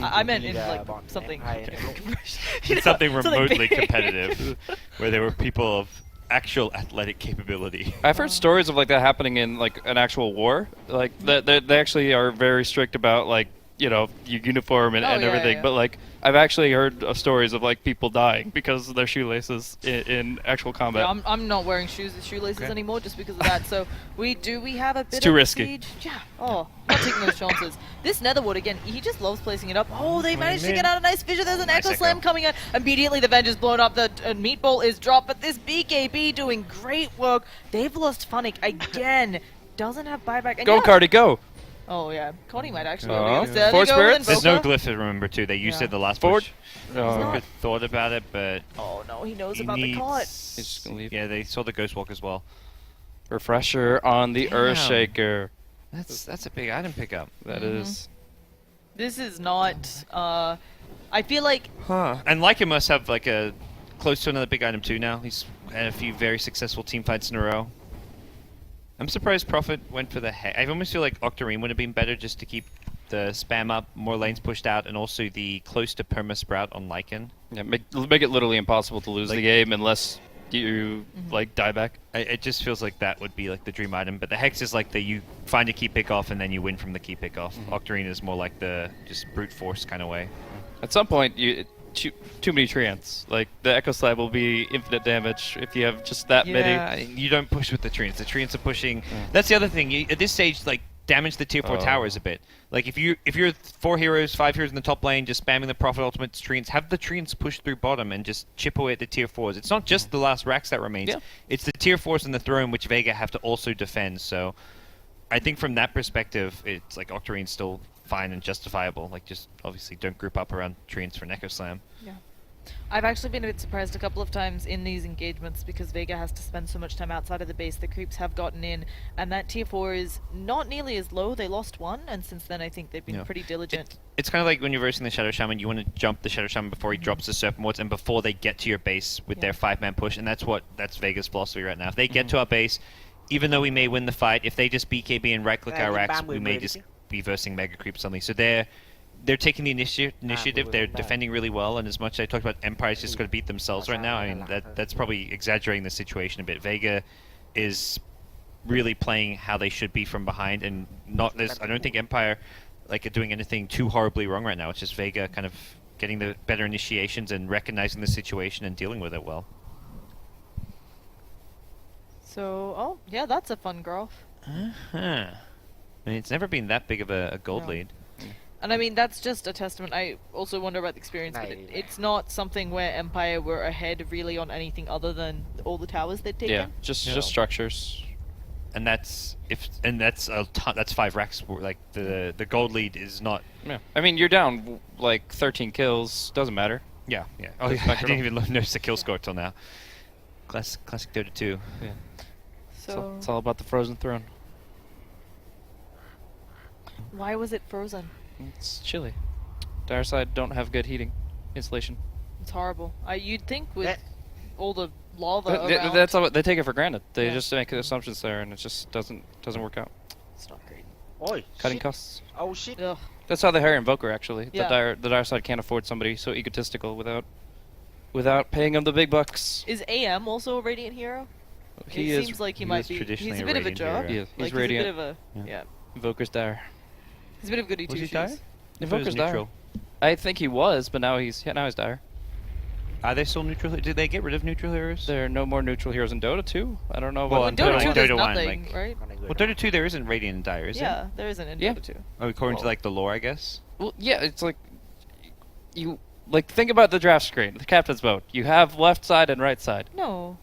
I meant in like something. Something remotely competitive, where there were people of actual athletic capability. I've heard stories of like that happening in like an actual war. Like they actually are very strict about like your uniform and everything. But like I've actually heard of stories of like people dying because of their shoelaces in actual combat. Yeah, I'm not wearing shoelaces anymore just because of that. So we have a bit too of risky. siege. Yeah. Oh, not taking those chances. This Netherwood again, he just loves placing it up. Oh, they managed to get out a nice vision. There's an Nice Echo Slam echo. coming out. Immediately the Venge is blown up. The Meatball is dropped, but this BKB doing great work. They've lost Funnick again. Doesn't have buyback. And Go, Cardi, go! Oh yeah, Connie might actually. Oh. There Four they go spirits? with There's no Invoker. glyph to remember too. They used it the last Forward. push. not. Good thought about it, but Oh no, he knows he about the needs. caught. He's just gonna leave. Yeah, they saw the Ghost Walk as well. Refresher on the Damn. Earthshaker. That's a big item pickup. That is. This is not. I feel like And Leica must have like a close to another big item too now. He's had a few very successful team fights in a row. I'm surprised Prophet went for the head. I almost feel like Octarine would have been better just to keep the spam up, more lanes pushed out, and also the close to perma sprout on Lycan. Yeah, make it literally impossible to lose the game unless you like die back. It just feels like that would be like the dream item, but the Hex is like you find a key pick off and then you win from the key pick off. Octarine is more like the just brute force kind of way. At some point, too many treants. Like the Echo Slab will be infinite damage if you have just that many. Yeah, you don't push with the treants. The treants are pushing. That's the other thing. At this stage, like damage the tier 4 towers a bit. Like if you're 4 heroes, 5 heroes in the top lane, just spamming the Prophet ultimate treants, have the treants push through bottom and just chip away at the tier 4s. It's not just the last Rax that remains. Yeah. It's the tier 4s in the throne which Vega have to also defend. So I think from that perspective, it's like Octarine's still fine and justifiable. Like just obviously don't group up around treants for an Echo Slam. Yeah. I've actually been a bit surprised a couple of times in these engagements because Vega has to spend so much time outside of the base. The creeps have gotten in, and that tier 4 is not nearly as low. They lost 1, and since then I think they've been pretty diligent. It's kind of like when you're versing the Shadow Shaman, you want to jump the Shadow Shaman before he drops the Serpent Wards and before they get to your base with their 5-man push, and that's Vega's philosophy right now. If they get to our base, even though we may win the fight, if they just BKB and right-click our racks, we may just be versing Mega Creep suddenly. So they're taking the initiative. They're defending really well, and as much as I talked about Empire's just got to beat themselves right now, I mean that's probably exaggerating the situation a bit. Vega is really playing how they should be from behind, and I don't think Empire are doing anything too horribly wrong right now. It's just Vega kind of getting the better initiations and recognizing the situation and dealing with it well. So, yeah, that's a fun graph. I mean, it's never been that big of a gold lead. And I mean, that's just a testament. I also wonder about the experience, but it's not something where Empire were ahead really on anything other than all the towers they'd taken. Yeah, just structures. And that's 5 racks. Like the gold lead is not. Yeah, I mean you're down like 13 kills. Doesn't matter. Yeah. Oh, yeah. I didn't even notice the kill score till now. Classic Dota 2. Yeah. So it's all about the frozen throne. Why was it frozen? It's chilly. Dire side don't have good heating insulation. It's horrible. You'd think with all the lava around. That's all, they take it for granted. They just make assumptions there, and it just doesn't work out. It's not great. Oi, Cutting shit. costs. Oh shit. Ugh. That's how they hire Invoker actually. Yeah. The dire side can't afford somebody so egotistical without paying them the big bucks. Is AM also a Radiant hero? It seems like he might be. He's a bit of a jerk. He is. He's He's Radiant. a bit of a Invoker's dire. He's a bit of goody Was he two dire? shoes. Invoker's neutral. dire. I think he was, but now he's dire. Are they still neutral? Did they get rid of neutral heroes? There are no more neutral heroes in Dota 2. I don't know. Well, about in Dota Dota 2 1, there's Dota 1, nothing, like- right? Well, Dota 2 there isn't Radiant and Dire, is Yeah, there isn't in Yeah. Dota 2. there? Oh, according to like the lore, I guess. Well, yeah, it's like you think about the draft screen, the captain's vote. You have left side and right side, No.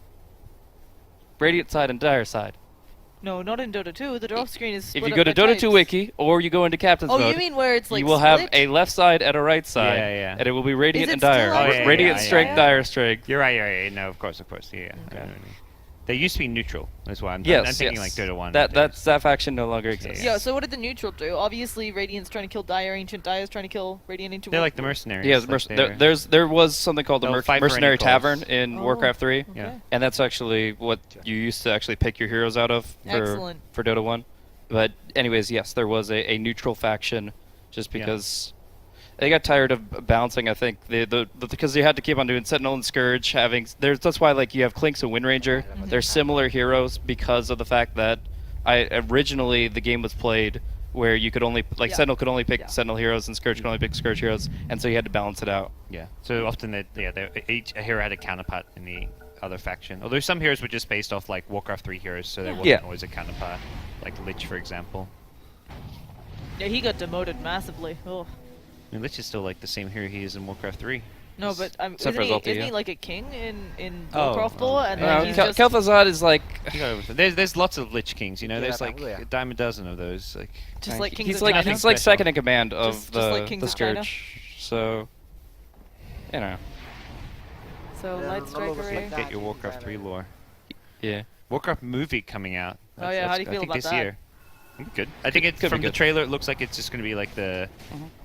Radiant side and Dire side. No, not in Dota 2. The draft screen is split If you up go to by Dota types. 2 wiki or you go into captain's Oh, vote, you mean where it's like you will have split? a left side and a right side, Yeah. and it will be Radiant Is and it still Dire. like Oh, yeah, Radiant yeah, strength, yeah. Dire strength. You're right. No, of course. Yeah. Okay. They used to be neutral. That's why I'm thinking like Dota 1. That faction no longer exists. Yeah, so what did the neutral do? Obviously, Radiant's trying to kill Dire Ancient. Dire's trying to kill Radiant Ancient. They're like the mercenaries. Yeah, like there was something called the They'll fight for any Mercenary cause. Tavern in Oh, Warcraft 3, okay. and that's actually what you used to actually pick your heroes out of Excellent. for Dota 1. But anyways, yes, there was a neutral faction just because They got tired of balancing. I think because you had to keep on doing Sentinel and Scourge. That's why like you have Clinks and Wind Ranger. They're similar heroes because of the fact that originally the game was played where you could only Sentinel could only pick Sentinel heroes and Scourge could only pick Scourge heroes, and so you had to balance it out. Yeah. So often each a hero had a counterpart in the other faction. Although some heroes were just based off like Warcraft 3 heroes, so there wasn't always a counterpart, like Lich, for example. Yeah, he got demoted massively. Oh. I mean, Lich is still like the same hero he is in Warcraft 3. No, but Except for isn't Zulti, he like a king in Oh, Warcraft lore? And then he's just... Kel'Thuzad is like There's lots of Lich Kings, you know. Yeah, There's like yeah. a dime a dozen of just like Kings he's of like China. he's like second in command of Just like Kings the of China. Scourge. So, you know, So Light Striker. Get your Warcraft 3 lore. yeah. Warcraft movie coming out. Oh, yeah, how do you I feel think about this that? year. Good. I think Could be from the good. trailer, it looks like it's just going to be like the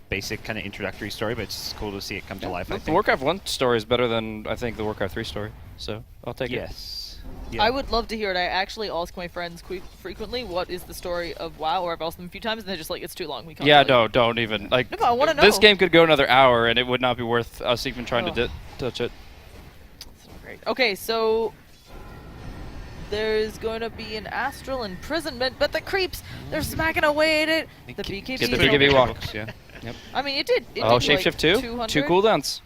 basic kind of introductory story, but it's cool to see it come to life. I The think. Warcraft 1 story is better than I think the Warcraft 3 story. So I'll take it. Yes. Yeah. I would love to hear it. I actually ask my friends frequently what is the story of WoW, or I've asked them a few times, and they're just like, it's too long. We can't. Yeah, really. no, don't even like. No, but I wanna This know. game could go another hour, and it would not be worth us even trying to touch it. It's not great. Okay, so there's going to be an astral imprisonment, but the creeps, they're smacking away at it. The BKB. Get the BKB walk. Yeah. I mean, it did. Oh, did shapeshift too. 200. 2 cooldowns.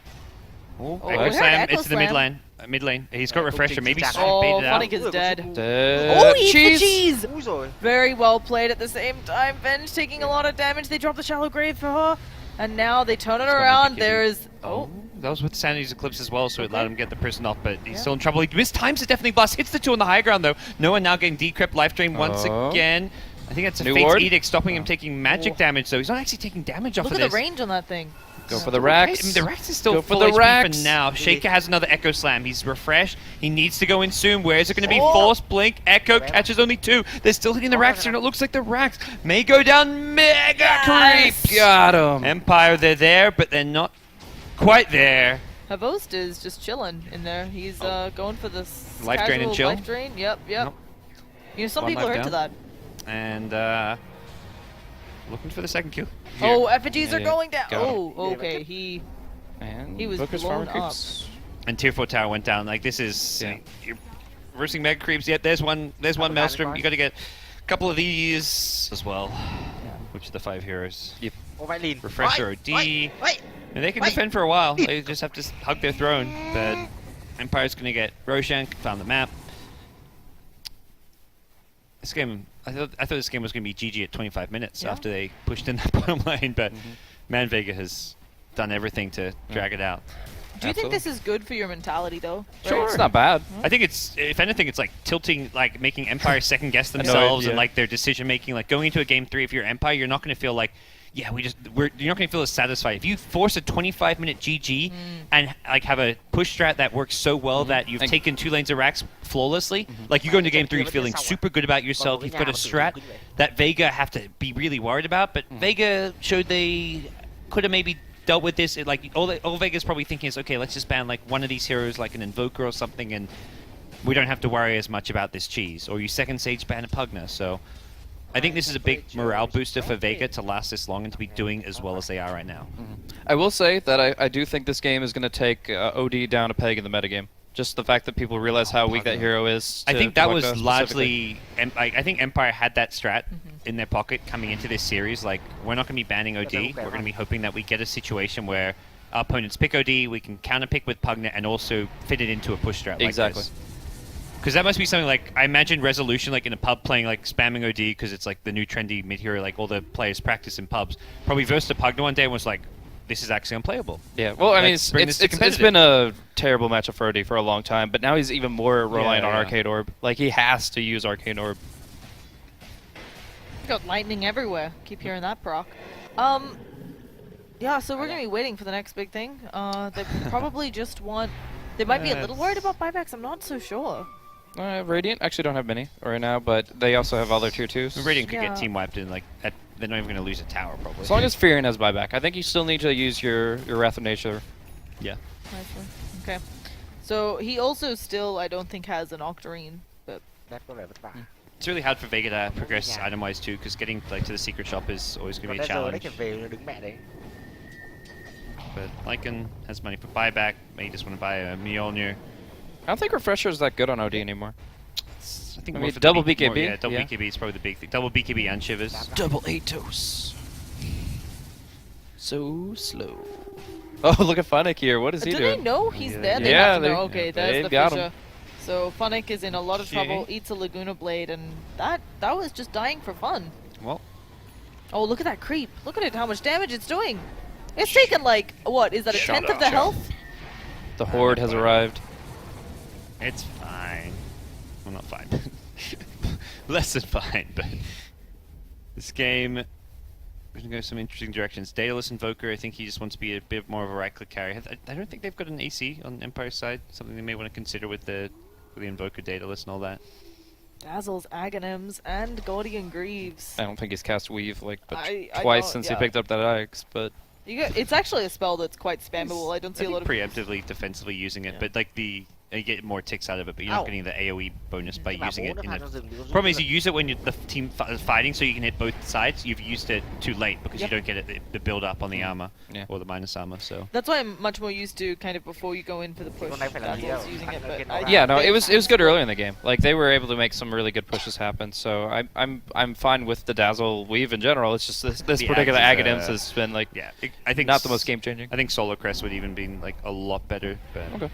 Oh, Oh, Echo we heard Slam. Echo It's the mid Slam. lane. Mid lane. He's got refresher. Maybe Oh, bait it out. Funnick is dead. Dead. Oh, he eats the cheese! Úi rồi. Very well played at the same time. Venge taking a lot of damage. They drop the shallow grave for her. And now they turn it It's gonna around. be There's... Oh, that was with Sanity's Eclipse as well, so it let Okay. him get the prison off, but he's Yeah. still in trouble. He missed times, it definitely blast. Hits the 2 on the high ground, though. Noah now getting decrypt, life drain once Oh. again. I think that's a New Fate's ward? Edict stopping him taking magic Oh. damage, though. He's not actually taking damage off Look of at this. the range on that thing. Go for the I racks. mean, the Rax is still Go for full the HP racks. for now. Shaker has another Echo Slam. He's refreshed. He needs to go in soon. Where is it going to be? Oh. Force Blink. Echo catches only 2. They're still hitting the Rax, and it looks like the Rax may go down mega Yes. creep. Got him. Empire, they're there, but they're not quite there. Havost is just chilling in there. He's going for this Life drain and casual chill? Life drain. Yep. Nope. You know, some One people are life hurt to down. that. And looking for the second kill. Oh, effigies are Yeah, going down. got him. Oh, okay. He And He was Booker's blown farming up. creeps. And Tier 4 tower went down. Like, this is... Yeah. You're reversing mega creeps. Yet there's one Maelstrom. You got to get a couple of these as well. Which are the 5 heroes. Yep. Ô vãi lìn. Refresher Vãi, OD. vãi, vãi. And they can Wait. defend for a while. They just have to hug their throne. But Empire's going to get Roshan, found the map. This game... I thought this game was going to be GG at 25 minutes Yeah. after they pushed in that bottom lane. But Man Vega has done everything to drag it out. Do you think this is good for your mentality, though? Sure. It's not bad. I think it's, if anything, it's like tilting, like making Empire second guess themselves yeah. and like their decision making. Like going into a game 3, if you're Empire, you're not going to feel like, yeah, you're not going to feel as satisfied. If you force a 25-minute GG and like have a push strat that works so well that you've And- taken 2 lanes of racks flawlessly, like you go into game 3 feeling super good about yourself. You've got a strat that Vega have to be really worried about, but Vega showed they could have maybe dealt with this. Like all Vega's probably thinking is, okay, let's just ban like one of these heroes, like an Invoker or something, and we don't have to worry as much about this cheese. Or you second stage ban a Pugna. So I think this is a big morale booster for Vega to last this long and to be doing as well as they are right now. I will say that I do think this game is going to take OD down a peg in the metagame. Just the fact that people realize how weak that hero is. I to think that Pugna was specifically. largely... I think Empire had that strat in their pocket coming into this series. Like, we're not going to be banning OD. We're going to be hoping that we get a situation where our opponents pick OD, we can counter-pick with Pugna, and also fit it into a push strat like Exactly. this. Because that must be something like... I imagine Resolution, like, in a pub playing, like, spamming OD, because it's, like, the new trendy mid-hero, like, all the players practice in pubs. Probably versed a Pugna one day and was like, this is actually unplayable. Yeah, well, I mean, Let's bring this to it's competitive. been a terrible matchup for OD for a long time, but now he's even more reliant on yeah. Arcade Orb. Like, he has to use Arcade Orb. Got lightning everywhere. Keep hearing that proc. Yeah, so we're gonna be waiting for the next big thing. They probably just want. They might be a little worried about buybacks. I'm not so sure. Radiant actually don't have many right now, but they also have other tier 2s. Radiant could Yeah. get team wiped in, like, they're not even going to lose a tower, probably. As long as Furion has buyback. I think you still need to use your Wrath of Nature. Yeah. Nicely. Okay. So he also still, I don't think, has an Octarine, but Đẹp có vẻ vất vả. It's really hard for Vega to progress Yeah. item-wise too, because getting like to the secret shop is always going Còn to be a bây giờ đấy challenge. thì về đứng mẹ đấy. But Lycan has money for buyback. May just want to buy a Mjolnir. I don't think Refresher is that good on OD anymore. I think I more mean, for the double B- more- BKB? yeah, double Yeah. BKB is probably the big thing. Double BKB and Shivers. Double Atos. So slow. Oh, look at Funnick here. What is he Do doing? they know he's Yeah, there? They yeah, have to know. they- Okay, yeah, there's they've the got him. fissure. So Funnick is in a lot of trouble, Okay. eats a Laguna Blade, and that was just dying for fun. Well, Oh, look at that creep. Look at it, how much damage it's doing. It's taken like, what, is that a Shut tenth of the up. health? The Horde has arrived. it's fine. Well, not fine. Less than fine, but this game we're gonna go some interesting directions. Daedalus Invoker, I think he just wants to be a bit more of a right-click carry. I don't think they've got an AC on Empire's side. Something they may want to consider with the Invoker Daedalus and all that. Dazzles, Aghanims, and Guardian Greaves. I don't think he's cast Weave like but I twice don't- since yeah. he picked up that Axe, but It's actually a spell that's quite spammable. I don't see a lot of... preemptively, defensively using it, Yeah. but like you get more ticks out of it, but you're not Ow. getting the AoE bonus by Nhưng mà using bố it. nó In phá a... trong rừng thì có Problem is, giúp you use it when the team is fighting, so you can hit both sides. You've used it too late because Yep. you don't get it the build up on the armor Yeah. or the minus armor. So That's why I'm much more used to kind of before you go in for the push, con này phải làm gì đâu. Dazzles using it, Thằng but kia nó I... ra. yeah, no, it was good earlier in the game. Like they were able to make some really good pushes happen. So I'm fine with the Dazzle Weave in general. It's just this The particular Axe is, Aghanims has been like yeah, I think not the most game changing. I think Solar Crest would even be like a lot better. But Okay.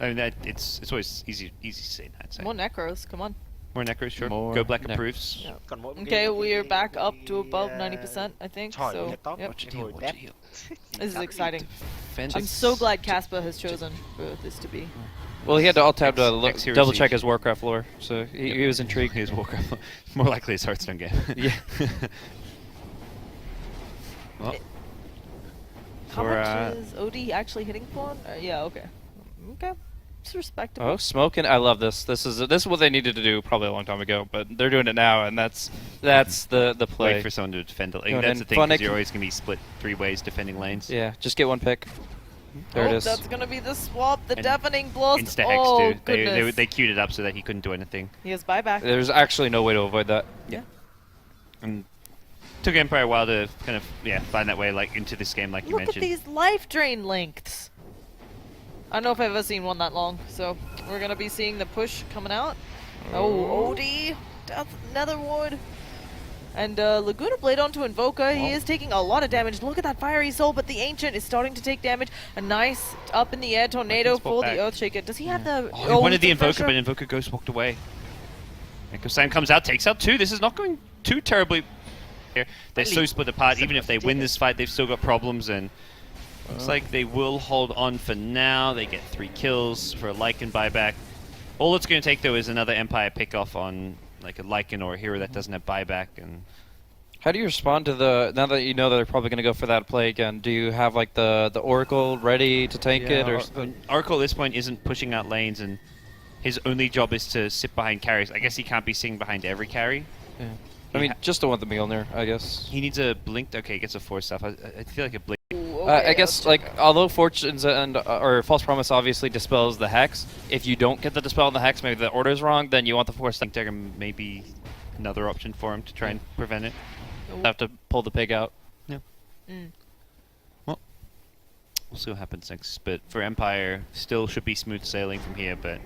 I mean, it's always easy to say that. More Necros, come on. More Necros, sure. More Go Black Necros. approves. Yeah. Còn mỗi một Okay, cái- we're cái- back up cái- to above cái, 90%, I think, Trời so... ơi, top. Yep. Watch your Cái deal, hồi watch test. your deal. This is exciting. Defense. I'm so glad Casper has chosen for this to be. Well, he had to alt tab to X-Hero double check Siege. his Warcraft lore, so he was intrigued. His Warcraft. More likely his Hearthstone game. Yeah. Well, How for, much is OD actually hitting for? Yeah, okay. Okay. It's respectable. Oh, smoking! I love this. This is what they needed to do probably a long time ago, but they're doing it now, and that's the play. wait for someone to defend it. Like, No, that's and the thing, 'cause Funnick- you're always going to be split 3 ways defending lanes. Yeah, just get one pick. There oh, it is. That's gonna be the swap, the And deafening blast. Insta Hex Oh, too. goodness. They queued it up so that he couldn't do anything. He has buyback. There's actually no way to avoid that. Yeah. And took Empire a while to kind of find that way like into this game, like you Look at mentioned. these life drain lengths. I don't know if I've ever seen one that long, so we're gonna be seeing the push coming out. Oh, OD, Death Nether Ward. And Laguna Blade onto Invoker. He is taking a lot of damage. Look at that Fiery Soul, but the Ancient is starting to take damage. A nice up in the air tornado Lycan's pulled for the back. Earthshaker. Does he have the... Oh, he wanted the it's a Invoker, pressure? but Invoker Ghost walked away. And Sam comes out, takes out 2. This is not going too terribly here. They're so split apart. Even if they win this fight, they've still got problems, and looks like they will hold on for now. They get 3 kills for a Lycan buyback. All it's going to take, though, is another Empire pick-off on like a Lycan or a hero that doesn't have buyback. And How do you respond to now that you know that they're probably going to go for that play again? Do you have like the Oracle ready to tank it, or Oracle at this point isn't pushing out lanes, and his only job is to sit behind carries. I guess he can't be sitting behind every carry. Yeah. I mean, just the one with the Mjolnir, I guess. He needs a blink. Okay, he gets a 4 stuff. I feel like a blink. Ooh, okay, I guess let's like check that. although Fortunes and or False Promise obviously dispels the hex, if you don't get the dispel on the hex, maybe the order's wrong, then you want the Force. Blink dagger may be another option for him to try and prevent it. Have to pull the pig out. Mm. Well, we'll see what happens next. But for Empire, still should be smooth sailing from here. But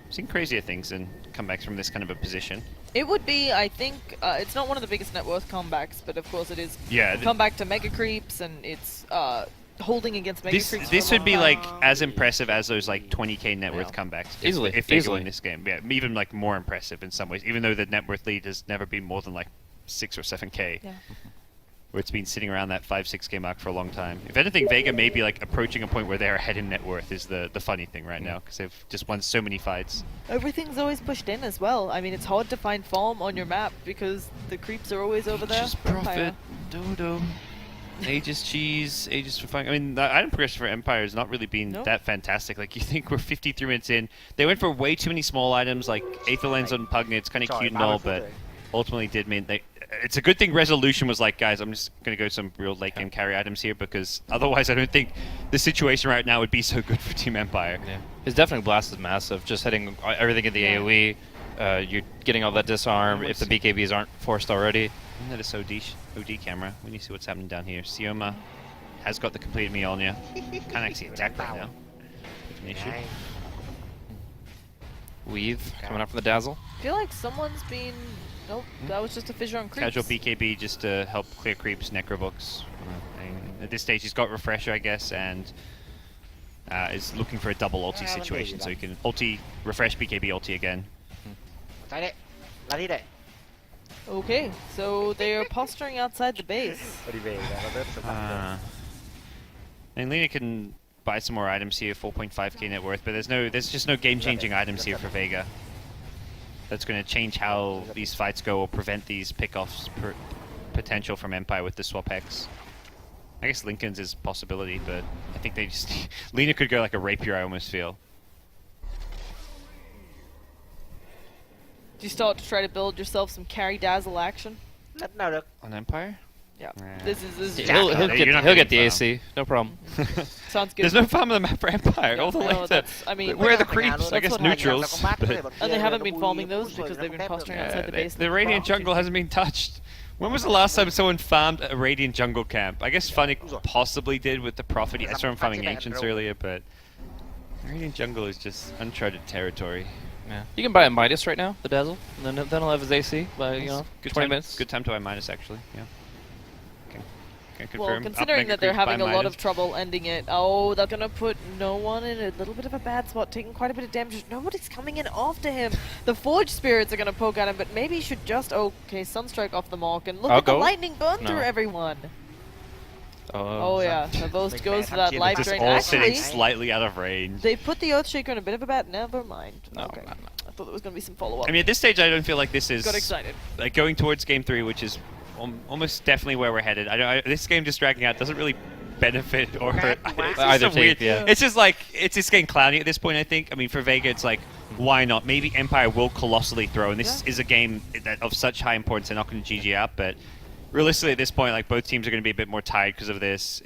I've seen crazier things and comebacks from this kind of a position. It would be, I think, it's not one of the biggest net worth comebacks, but of course it is Yeah, comeback to Mega Creeps, and it's holding against Mega This Creeps. for this a would be long like time. as impressive as those like 20k net worth Yeah. comebacks. Easily, if they go easily. in this game. Yeah, even like more impressive in some ways. Even though the net worth lead has never been more than like 6 or 7k. Yeah. Where it's been sitting around that 5-6k mark for a long time. If anything, Vega may be like approaching a point where they're ahead in net worth is the funny thing right now, because they've just won so many fights. Everything's always pushed in as well. I mean, it's hard to find farm on your map because the creeps are always over there. Just for Empire. profit, dodo. Aegis cheese, Aegis for fun. I mean, the item progression for Empire has not really been Nope. that fantastic. Like, you think we're 53 minutes in. They went for way too many small items, like Aether Lens on Pugna. It's kind of Trời, cute and 30 all, phút but rồi. ultimately did mean they... It's a good thing Resolution was like, guys, I'm just going to go some real late game carry items here, because otherwise I don't think the situation right now would be so good for Team Empire. Yeah. His Deafening Blast is massive. Just hitting everything in the Yeah. AoE. You're getting all that disarm if the BKBs aren't forced already. Isn't that a OD camera? We need to see what's happening down here. Sioma has got the complete Mjolnir. Can't actually attack right now. It's an issue. Weave coming up from the Dazzle. I feel like someone's been... Nope, that was just a fissure on creeps. Casual BKB just to help clear creeps, Necrobooks. And at this stage, he's got Refresher, I guess, and is looking for a double ulti situation, so he can ulti, refresh BKB ulti again. Okay, so they are posturing outside the base. And Lena can buy some more items here, 4.5k net worth, but there's just no game-changing items here for Vega. That's going to change how these fights go or prevent these pickoffs potential from Empire with the swap hex. I guess Lincoln's is a possibility, but I think they just... Lena could go like a rapier, I almost feel. Do you start to try to build yourself some carry dazzle action? On Empire? Yeah. Nah. This is He'll get the AC, no problem. sounds good. There's no farm on the map for Empire. Yeah, all the no, lanes that's- I mean, where are the that's creeps? I guess what neutrals. But And they haven't been farming those because they've been posturing outside the base. the Radiant Jungle hasn't been touched. When was the last time someone farmed a Radiant Jungle camp? I guess Funny possibly did with the Prophet. I saw him farming Ancients earlier, but Radiant Jungle is just uncharted territory. Yeah. You can buy a Midas right now, the Dazzle, and then he'll have his AC by, you know, Good 20 time, minutes. Good time to buy Midas, actually. Yeah. Can confirm. Well, Up considering Mega that they're Creeps by having a lot Midas. of trouble ending it, oh, they're gonna put no one in a little bit of a bad spot, taking quite a bit of damage. Nobody's coming in after him. The Forge Spirits are gonna poke at him, but maybe he should just, okay, Sunstrike off the mark, and look I'll at the go. lightning burn No. through everyone. Oh yeah, the Boast goes for that life Just drain. all sitting Actually, slightly out of range. they put the Earthshaker in a bit of a bad. Never mind. No, Okay. no. I thought there was gonna be some follow-up. I mean, at this stage, I don't feel like this is... Got excited. Like, going towards Game 3, which is almost definitely where we're headed. This game just dragging out doesn't really benefit or hurt. It's just Either a team, weird, yeah. It's just like, it's just getting cloudy at this point, I think. I mean, for Vega, it's like, why not? Maybe Empire will colossally throw, and this is a game that of such high importance, they're not going to GG out, but realistically at this point, like, both teams are going to be a bit more tired because of this.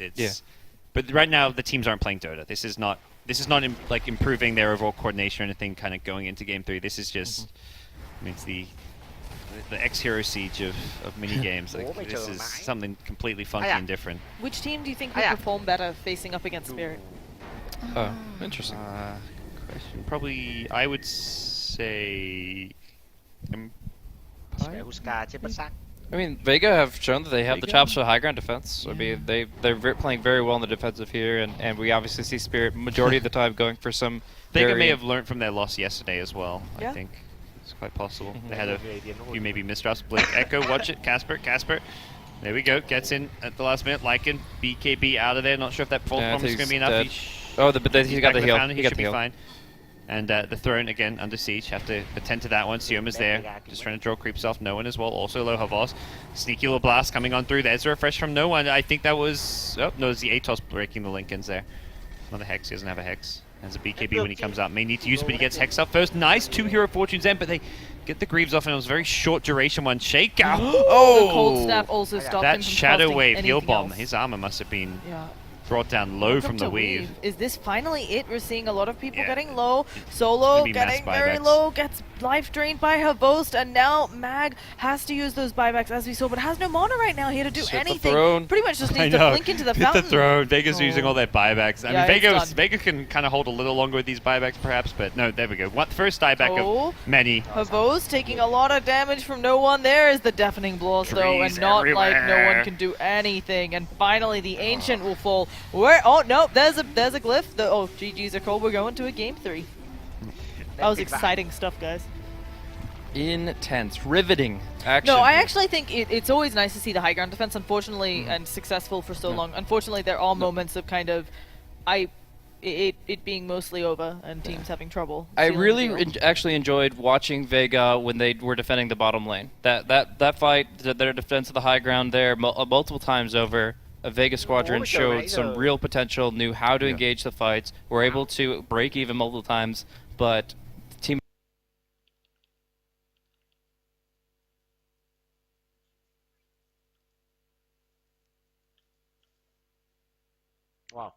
But right now, the teams aren't playing Dota. This is not like improving their overall coordination or anything kind of going into Game 3. This is just, I mean, it's the X-Hero siege of mini games. Like, this is something completely funky and different. Which team do you think would perform better facing up against Spirit? Oh, interesting. Question. Probably, I would say... Empire? I mean, Vega have shown that they have the Vega? chops for high ground defense. I mean, they're playing very well in the defensive here, and we obviously see Spirit majority of the time going for some. Vega may have learned from their loss yesterday as well, Yeah. I think. It's quite possible. They had a few maybe misdrops. Blink, Echo, watch it. Casper. There we go. Gets in at the last minute. Lycan, BKB out of there. Not sure if that false Yeah, I bomb is think going to be he's enough. dead. He's got back the with heal. Fountain. He He got should the be heal. fine. And the throne again under siege. Have to attend to that one. Sioma's there, just trying to draw creeps off. No one as well. Also low Havos. Sneaky little blast coming on through. There's a refresh from no one. I think that was. Oh no, it's the Atos breaking the Lincolns there. Another hex. He doesn't have a hex. Has a BKB when he comes out. May need to use it, but he gets hex up first. Nice 2 Hero Fortunes in, but they get the Greaves off, and it was a very short duration one. Shakeout. The Cold Snap also stopped him That from Shadow casting Wave heal anything bomb. else. His armor must have been Yeah. brought down low Welcome from the to weave. Is this finally it? We're seeing a lot of people Yeah. getting low. It's Solo gonna be mass getting very buybacks. low, gets life drained by her boast, and now Mag has to use those buybacks as we saw, but has no mana right now here to do Hit the anything. throne. Pretty much just I needs to know. blink into the Hit fountain. the throne. Vega's using Oh. all their buybacks. I Yeah, mean, it's done. Vega can kind of hold a little longer with these buybacks, perhaps, but no, there we go. What first dieback Oh. of many. Havos taking a lot of damage from no one. There is the deafening blast though, and Trees not like no everywhere. one can do anything. And finally the ancient will fall. Where? Oh no, there's a glyph. Oh, GG's are called. We're going to a game 3. That was exciting stuff, guys. Intense, riveting action. No, I actually think it's always nice to see the high ground defense. Unfortunately, and successful for so long. Unfortunately, there are moments of kind of, it being mostly over and teams having trouble. I sealing really the field. actually enjoyed watching Vega when they were defending the bottom lane. That fight, their defense of the high ground there, multiple times over. A Vega squadron showed some real potential, knew how to engage the fights, were able to break even multiple times, but team. Wow.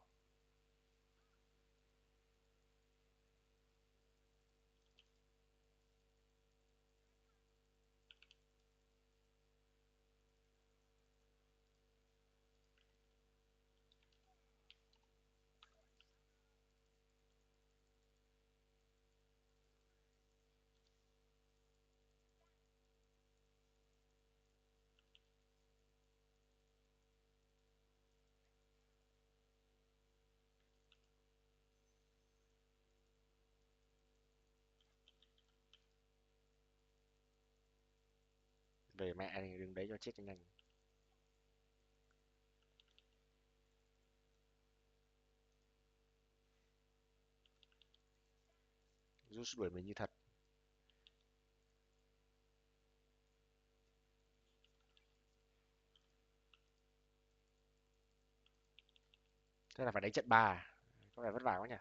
Về mẹ thì đừng đấy cho chết cho nhanh. Rút đuổi mình như thật. Thế là phải đánh trận 3 à? Có vẻ vất vả quá nhỉ.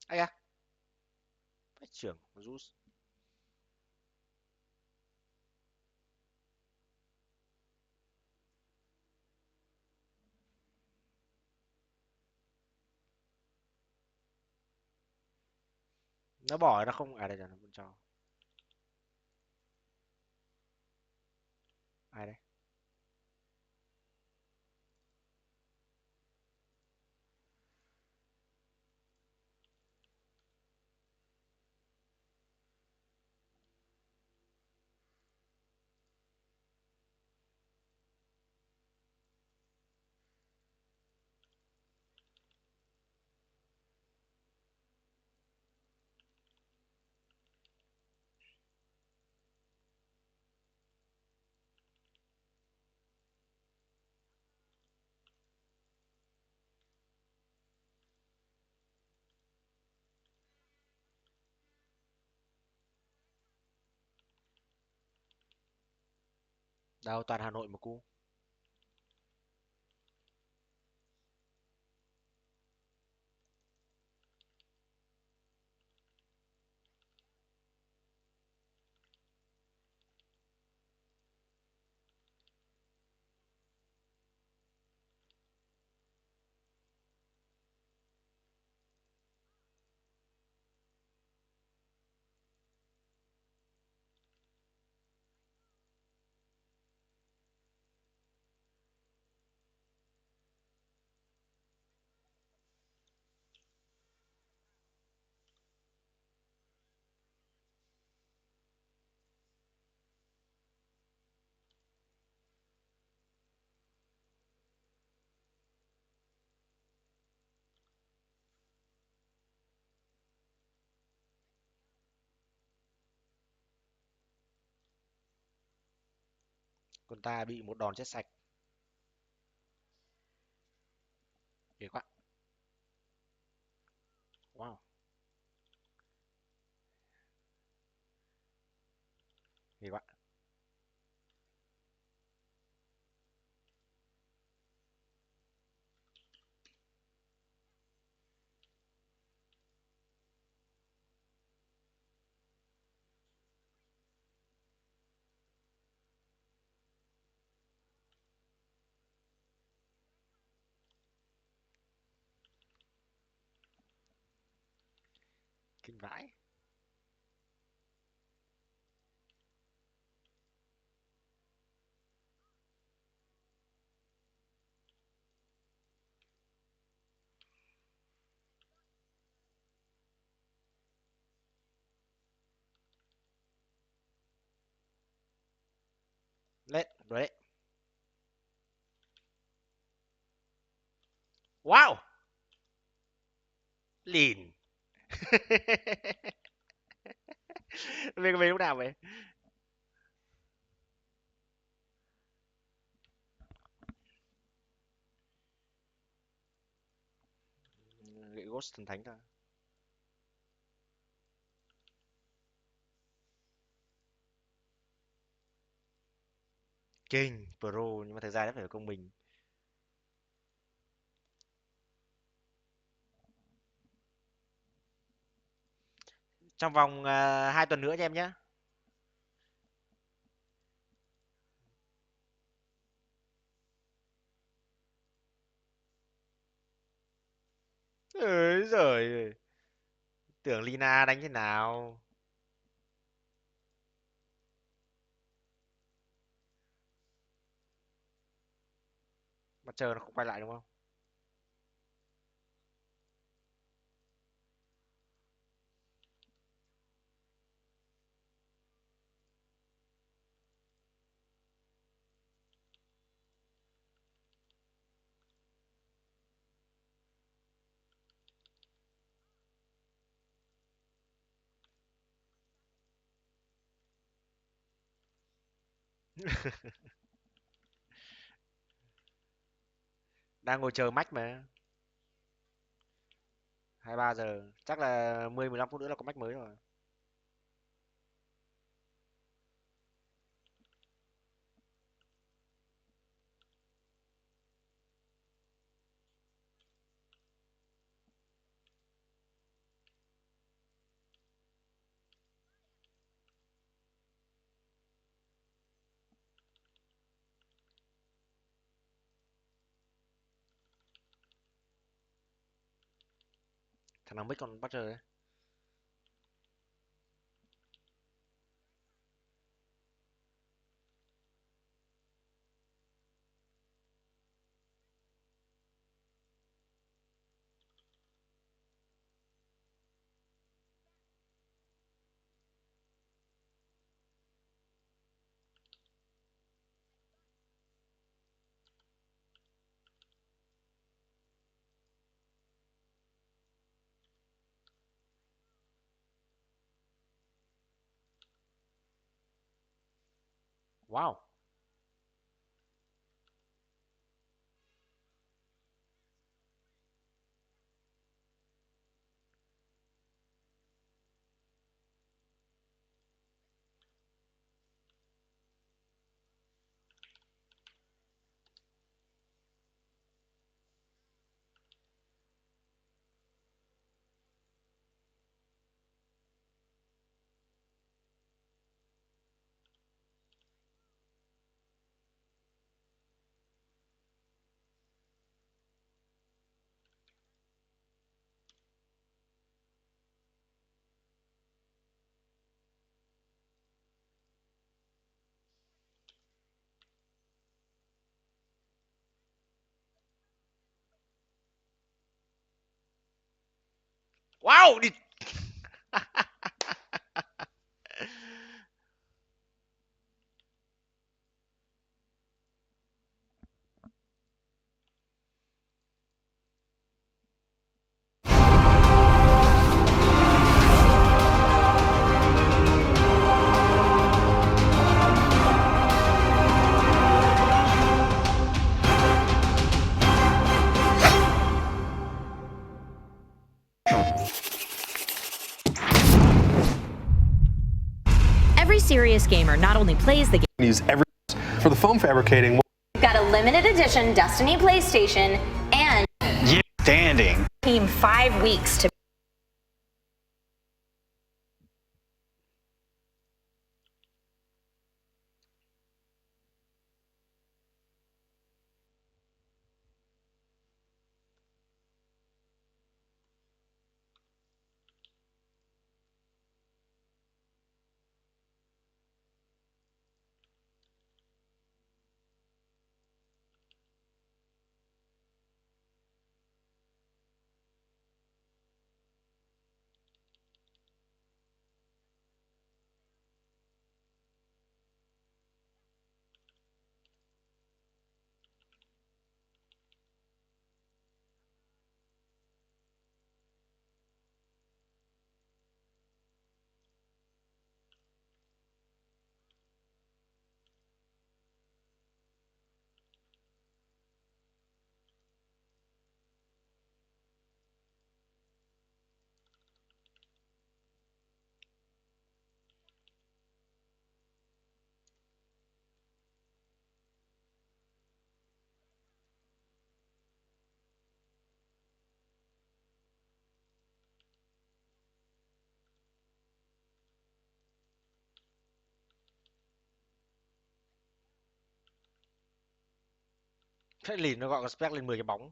Ây à, phách trưởng rút. Nó bỏ nó không à, đây là nó vẫn cho. Ai đây? Đâu toàn Hà Nội mà cu. Còn ta bị một đòn chết sạch. Ghê quá. Wow, ghê quá. Kinh vãi. Lên, đuổi đấy. Wow, lìn. Về lúc nào vậy? Gậy ghost thần thánh thôi. Kinh, pro nhưng mà thực ra nó phải là công bình. Trong vòng 2 tuần nữa nha em nhé. Ơi giời, tưởng Lina đánh thế nào. chờ nó không quay lại đúng không? Đang ngồi chờ match mà. 23 giờ, chắc là 15 phút nữa là có match mới rồi. Thằng nào mic còn bắt giờ đấy. Wow. Wow, đi. Every serious gamer not only plays the game, use every for the foam fabricating. we've got a limited edition Destiny PlayStation and standing. team 5 weeks to Thế lìn nó gọi con spec lên 10 cái bóng.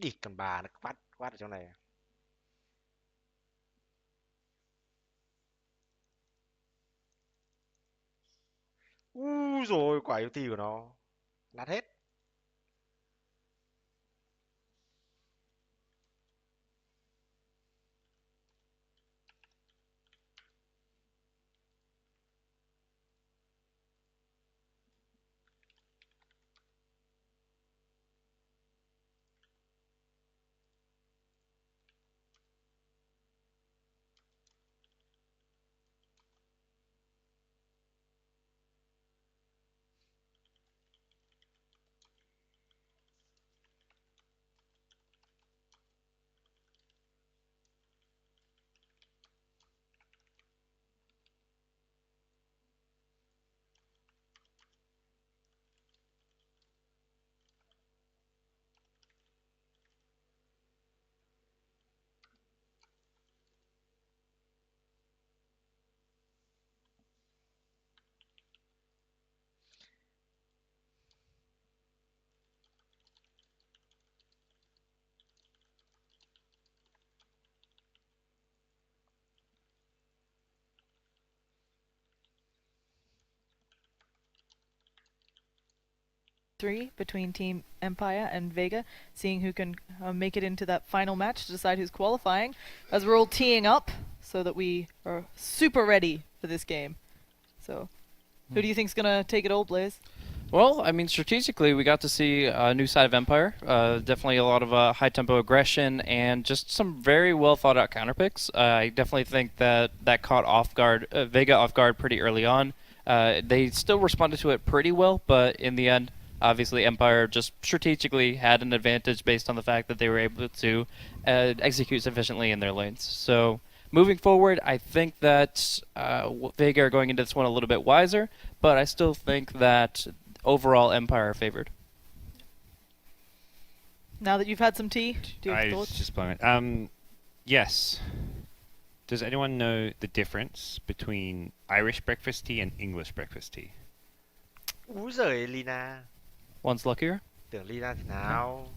Ý, con bà nó quát ở chỗ này. Rồi quả ulti của nó. Nát hết. Three between Team Empire and Vega, seeing who can make it into that final match to decide who's qualifying, as we're all teeing up so that we are super ready for this game. So, who do you think's gonna take it all, Blaze? Well, I mean, strategically, we got to see a new side of Empire. Definitely a lot of high-tempo aggression and just some very well-thought-out counter picks. I definitely think that caught Vega off guard pretty early on. They still responded to it pretty well, but in the end, obviously, Empire just strategically had an advantage based on the fact that they were able to execute sufficiently in their lanes. So, moving forward, I think that Vega are going into this one a little bit wiser, but I still think that overall Empire are favored. Now that you've had some tea, do you have I was thoughts? just blowing it. Yes. Does anyone know the difference between Irish breakfast tea and English breakfast tea? Úi giời Lina. One's luckier. Tưởng Lina thì nào.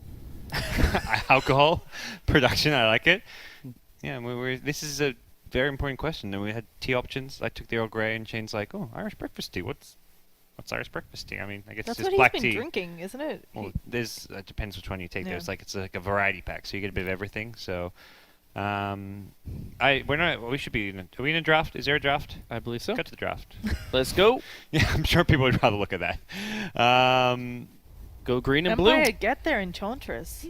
Alcohol production, I like it. Yeah, this is a very important question. And we had tea options. I took the Earl Grey, and Shane's like, "Oh, Irish breakfast tea. What's Irish breakfast tea? I mean, I guess That's it's what just black he's been tea." drinking, isn't it? Well, there's it depends which one you take. Yeah. There's like it's like a variety pack, so you get a bit of everything. So, we should be. Are we in a draft? Is there a draft? I believe so. Go to the draft. Let's go. Yeah, I'm sure people would rather look at that. Go green and blue. Empire get there, Enchantress.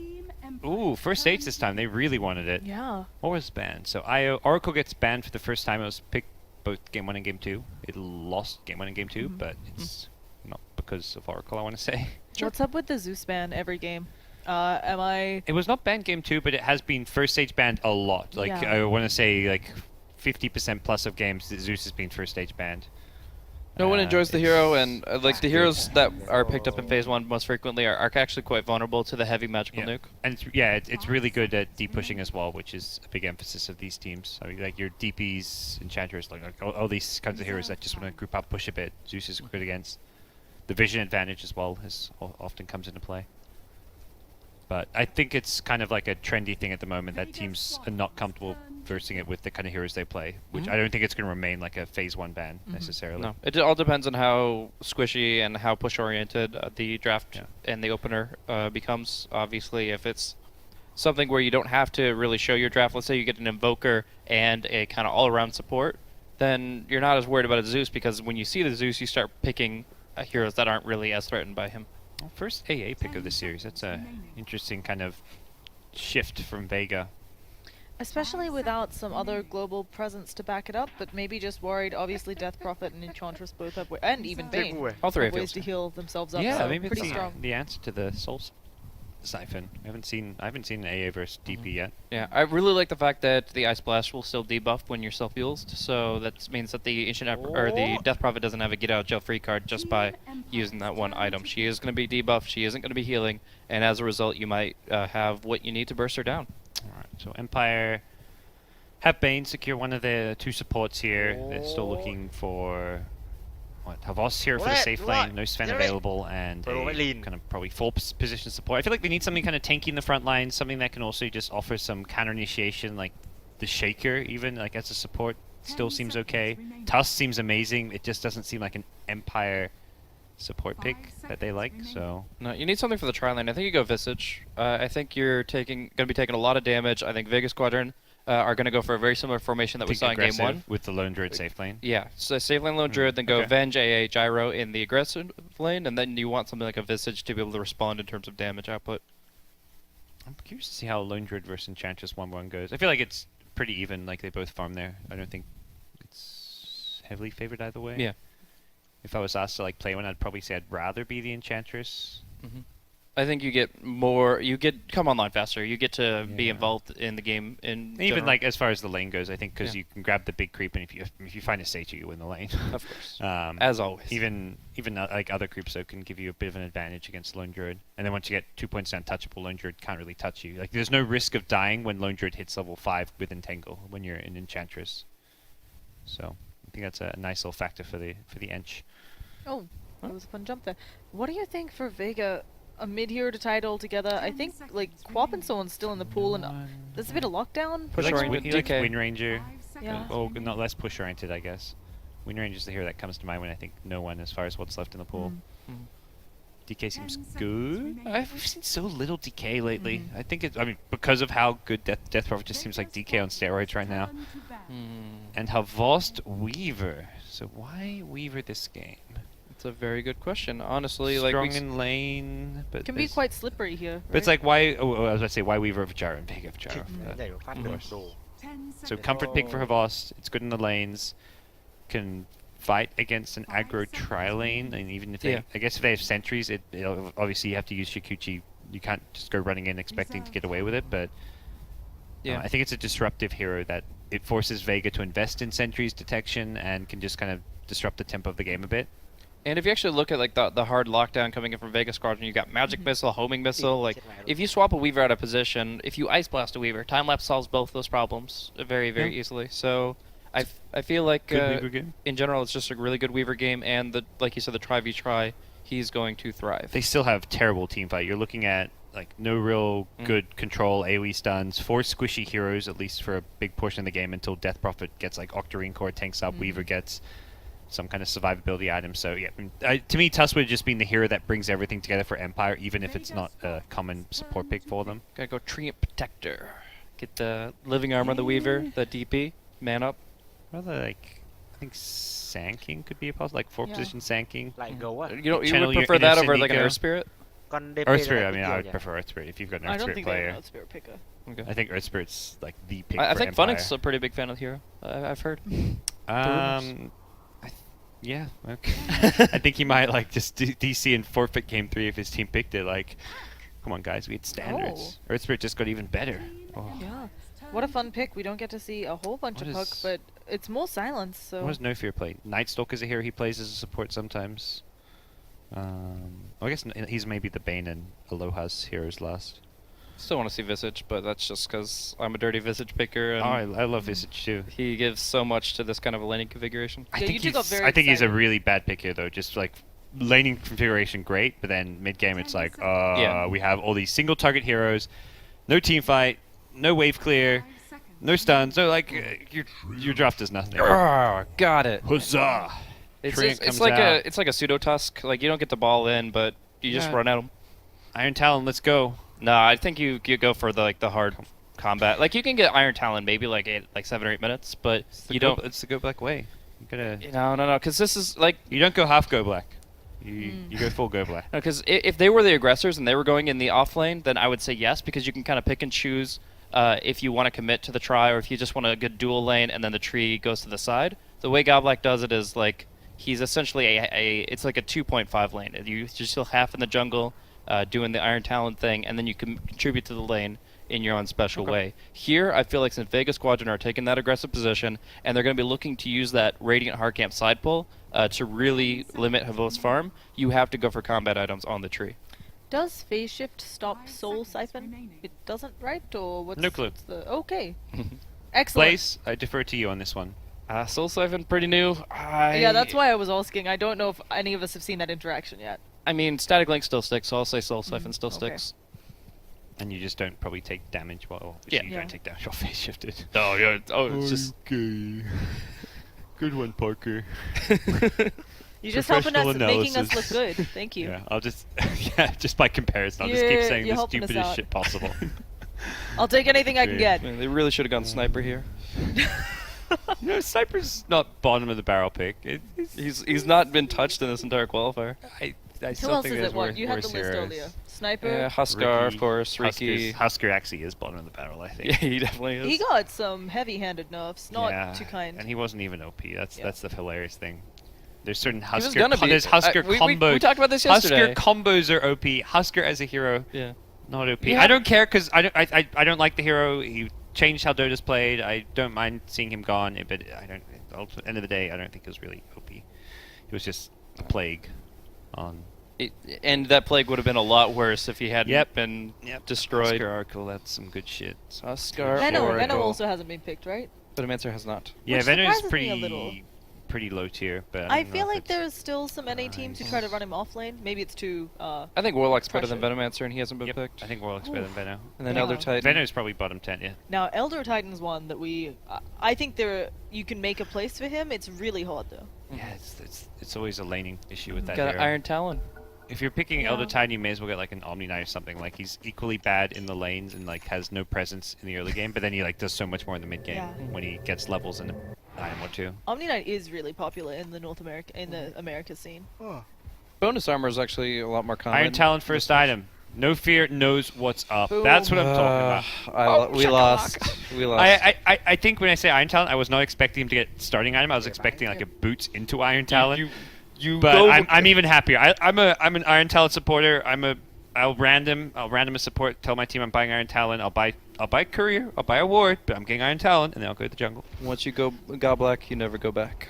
Ooh, first stage this time. They really wanted it. Yeah. What was banned? So Oracle gets banned for the first time. It was picked both game 1 and game 2. It lost game 1 and game 2, but it's not because of Oracle, I want to say. What's up with the Zeus ban every game? Am I... It was not banned game 2, but it has been first stage banned a lot. Like, Yeah. I want to say, like, 50% plus of games that Zeus has been first stage banned. No one enjoys the hero, and like it's the heroes that are picked up in Phase 1 most frequently are actually quite vulnerable to the heavy magical Yeah. nuke. And it's really good at deep pushing as well, which is a big emphasis of these teams. I mean, like your DPs, Enchanters, like all these kinds of heroes that just want to group up, push a bit. Zeus is good against. The vision advantage as well often comes into play. But I think it's kind of like a trendy thing at the moment that teams are not comfortable versing it with the kind of heroes they play, which I don't think it's going to remain like a Phase 1 ban necessarily. No, it all depends on how squishy and how push-oriented the draft and the opener becomes. Obviously, if it's something where you don't have to really show your draft, let's say you get an Invoker and a kind of all-around support, then you're not as worried about a Zeus, because when you see the Zeus, you start picking heroes that aren't really as threatened by him. Well, first AA pick of the series. That's a interesting kind of shift from Vega. Especially without some other global presence to back it up, but maybe just worried. Obviously, Death Prophet and Enchantress both have, and even Bane, Big All three have have ways to heals. heal themselves up. Yeah, so maybe pretty it's strong. the answer to the Soul Siphon. I haven't seen an AA versus DP yet. Yeah, I really like the fact that the Ice Blast will still debuff when you're self-used, so that means that the or the Death Prophet doesn't have a get out of jail free card just by using that one item. She is going to be debuffed, she isn't going to be healing, and as a result you might have what you need to burst her down. Alright, so Empire have Bane secure one of the two supports here. They're still looking for what, Havos here for the safe lane, no Sven available, and a kind of probably full position support. I feel like they need something kind of tanky in the front line, something that can also just offer some counter initiation, like the Shaker even, like as a support, still seems okay. Tusk seems amazing. It just doesn't seem like an Empire support pick that they like, so... No, you need something for the tri-lane. I think you go Visage. I think you're going to be taking a lot of damage. I think Vega Squadron are going to go for a very similar formation that we saw in Game 1. With the Lone Druid safe lane? Yeah, so safe lane Lone Druid, then go Venge, AA, Gyro in the aggressive lane, and then you want something like a Visage to be able to respond in terms of damage output. I'm curious to see how Lone Druid versus Enchantress 1-1 goes. I feel like it's pretty even, like they both farm there. I don't think it's heavily favored either way. Yeah. If I was asked to like play one, I'd probably say I'd rather be the Enchantress. I think you get more. You get come online faster. You get to be involved in the game. Even general. Like as far as the lane goes, I think because you can grab the big creep, and if you find a Seichu, you win the lane. Of course. As always. Even like other creeps though can give you a bit of an advantage against Lone Druid. And then once you get 2 points untouchable, Lone Druid can't really touch you. Like there's no risk of dying when Lone Druid hits level 5 with Entangle when you're in Enchantress. So I think that's a nice little factor for the Ench. Oh, that was a fun jump there. What do you think for Vega? A mid-hero to tie it all together. I think like Quap and so on's still in the pool, and there's a bit of lockdown. Push oriented, like Wind Ranger. Yeah. Oh, not less push oriented, I guess. Wind Ranger is the hero that comes to mind when I think no one as far as what's left in the pool. DK seems good. We've seen so little DK lately. I think it's, I mean, because of how good Death Prophet just seems like DK on steroids right now. And Havost Weaver. So why Weaver this game? It's a very good question. Honestly, strong like in lane, but can be quite slippery here. Right? But it's like why? Oh, I was about to say why Weaver of Gyro and Vega of Gyro. So comfort pick for Havost. It's good in the lanes. Can fight against an aggro tri-lane, and even if they, I guess if they have sentries, obviously you have to use Shikuchi. You can't just go running in expecting to get away with it. But I think it's a disruptive hero that it forces Vega to invest in sentries detection and can just kind of disrupt the tempo of the game a bit. And if you actually look at like the hard lockdown coming in from Vega Squadron, you got Magic Missile, Homing Missile. Like if you swap a Weaver out of position, if you Ice Blast a Weaver, Time Lapse solves both those problems very easily. So I feel like in general it's just a really good Weaver game, and like you said, the Tri v Tri, he's going to thrive. They still have terrible team fight. You're looking at like no real good control, AoE stuns, 4 squishy heroes at least for a big portion of the game until Death Prophet gets like Octarine Core tanks up, Weaver gets some kind of survivability item. So yeah, to me, Tusk would have just been the hero that brings everything together for Empire, even if it's not a common support pick for them. Gotta go Treant Protector. Get the Living Armor of the Weaver, the DP, man up. Rather like, I think Sand King could be a possible, like 4 position Sand King. You would prefer that over like an Earth Spirit? Earth Spirit, I mean, I would prefer Earth Spirit if you've got an Earth Spirit player. I don't think they're an Earth Spirit picker. Okay. I think Earth Spirit's like the pick I for think Empire. Funix is a pretty big fan of the hero. I've heard. Yeah, okay. I think he might like just DC and forfeit game 3 if his team picked it. Like, come on, guys, we had standards. Earth Spirit just got even better. Yeah, what a fun pick. We don't get to see a whole bunch of Puck, but it's more silence. So what does No Fear play? Night Stalker's a hero he plays as a support sometimes. I guess he's maybe the Bane and Aloha's heroes last. Still want to see Visage, but that's just because I'm a dirty Visage picker. And I love Visage too. He gives so much to this kind of a laning configuration. I think he's a really bad pick here, though. Just like laning configuration, great, but then mid game it's like, we have all these single target heroes, no team fight, no wave clear, no stuns, no like your draft does nothing. Got it. Huzzah! It's like a pseudo Tusk. Like you don't get the ball in, but you just run at him. Iron Talon, let's go. No, I think you go for the hard combat. Like you can get Iron Talon maybe like 7 or 8 minutes, but you don't. It's the go black way. You gotta. No, because this is like you don't go half go black. You go full go black. No, because if they were the aggressors and they were going in the off lane, then I would say yes, because you can kind of pick and choose if you want to commit to the try or if you just want a good dual lane and then the tree goes to the side. The way Goblak does it is like he's essentially it's like a 2.5 lane. You just feel half in the jungle. Doing the Iron Talon thing, and then you can contribute to the lane in your own special way. Here, I feel like since Vega Squadron are taking that aggressive position, and they're going to be looking to use that Radiant Hardcamp side pull to really limit Havos farm, you have to go for combat items on the tree. Does Phase Shift stop Soul Siphon? It doesn't, right? Or what's no clue. Okay. Excellent. Blaze, I defer to you on this one. Soul Siphon, pretty new. Yeah, that's why I was asking. I don't know if any of us have seen that interaction yet. I mean, Static Link still sticks, so I'll say Soul Siphon still okay. sticks. And you just don't probably take damage while Yeah. you don't take damage while phase shifted. Oh, yeah. Oh, it's just... Okay. Good one, Parker. You're just helping us, Professional making us look analysis. good. Thank you. Yeah, I'll just just by comparison, I'll just keep You're- saying you're the helping us stupidest out. shit possible. I'll take anything I can Great. get. Man, they really should have gone Sniper here. You know, Sniper's not bottom of the barrel pick. He's not been touched in this entire qualifier. I Who still else think is there's it? What worse, you had the worse list heroes. earlier. Sniper. Yeah, Huskar, of course, Riki. Husker actually is bottom of the barrel, I think. Yeah, he definitely is. He got some heavy-handed nerfs, not Yeah, too kind. And he wasn't even OP. That's Yeah. that's the hilarious thing. There's certain was Husker. gonna be. There's Husker we combos. talked about this yesterday. Husker combos are OP. Husker as a hero, Yeah. not OP. Yeah. I don't care because I don't like the hero. He changed how Dota's played. I don't mind seeing him gone, but I don't. At the end of the day, I don't think it was really OP. It was just a plague on. And that plague would have been a lot worse if he hadn't Yep. been destroyed. Husker Oracle, that's some good shit. Huskar, Venom Oracle. also hasn't been picked, right? Venomancer has not. Yeah, Which Venom is surprises me a little. pretty low tier, but I don't know feel if like it's- there's still some NA teams who try to run him off lane. Maybe it's too. I think Warlock's better than Pressure. Venomancer, and he hasn't been Yep, picked. I think Warlock's better than Venom. And then Yeah. Elder Titan. Venom's probably bottom 10, yeah. Now, Elder Titan's one that I think you can make a place for him. It's really hard though. Yeah, it's always a laning issue with that Got an hero. Iron Talon. If you're picking Yeah. Elder Titan, you may as well get like an Omni Knight or something. Like he's equally bad in the lanes and like has no presence in the early game, but then he like does so much more in the mid game Yeah. when he gets levels in an item or two. Omni Knight is really popular in the America scene. Bonus armor is actually a lot more common. Iron Talon first item. No fear knows what's up. That's what I'm talking about. We lost. We lost. I think when I say Iron Talon, I was not expecting him to get starting item. I was expecting like a boots into Iron Talon. But I'm even happier. I'm an Iron Talon supporter. I'll random a support. Tell my team I'm buying Iron Talon. I'll buy Courier. I'll buy a Ward, but I'm getting Iron Talon, and then I'll go to the jungle. Once you go Goblak, you never go back.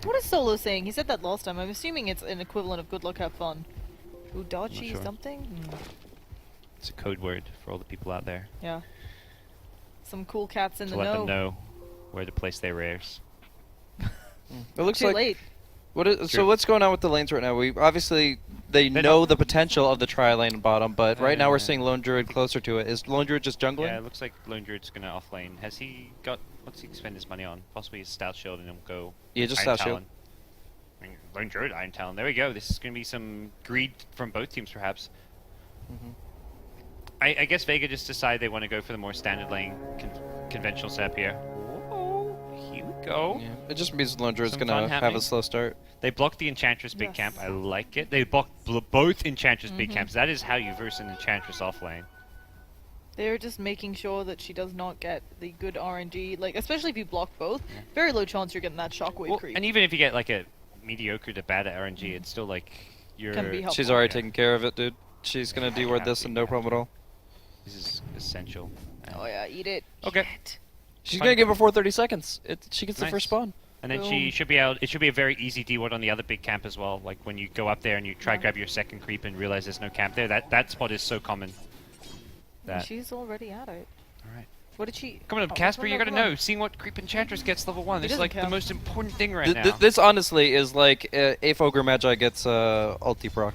What is Solo saying? He said that last time. I'm assuming it's an equivalent of good luck, have fun. Udachi sure. something? It's a code word for all the people out there Yeah. Some cool cats in to the let know. them know where to place their rares. It looks Too like. late. So True. what's going on with the lanes right now? We obviously they know the potential of the tri-lane bottom, but right now we're seeing Lone Druid closer to it. Is Lone Druid just jungling? Yeah, it looks like Lone Druid's gonna offlane. Has he got? What's he spend his money on? Possibly his Stout Shield, and he'll go. Yeah, just Iron Stout Shield. Talon. I mean, Lone Druid, Iron Talon. There we go. This is gonna be some greed from both teams, perhaps. Mhm. I guess Vega just decided they want to go for the more standard lane conventional setup here. Whoa, here we go. Yeah. It just means Lone Druid's Some gonna fun have happening. a slow start. They blocked the Enchantress big Yes. camp. I like it. They blocked both Enchantress big camps. That is how you verse an Enchantress off lane. They're just making sure that she does not get the good RNG. Like, especially if you block both, very low chance you're getting that shockwave Well, creep. and even if you get like a mediocre to bad at RNG, it's still like you're. Can be helpful. She's already Yeah. taking care of it, dude. She's gonna deward this and no problem at all. This is essential. Oh yeah, eat it. Okay. Eat it. She's Fine. gonna give her 430 seconds. She gets the Nice. first spawn. And then Boom. she should be able. It should be a very easy D-ward on the other big camp as well. Like when you go up there and you try Yeah. grab your second creep and realize there's no camp there. That spot is so common. And That. she's already at it. All right. What did she? Come on, oh, Casper. what's You her gotta level? know. Seeing what creep Enchantress gets level 1. It This is doesn't like the count. most important thing right now. This honestly is like if Ogre Magi gets ulti proc.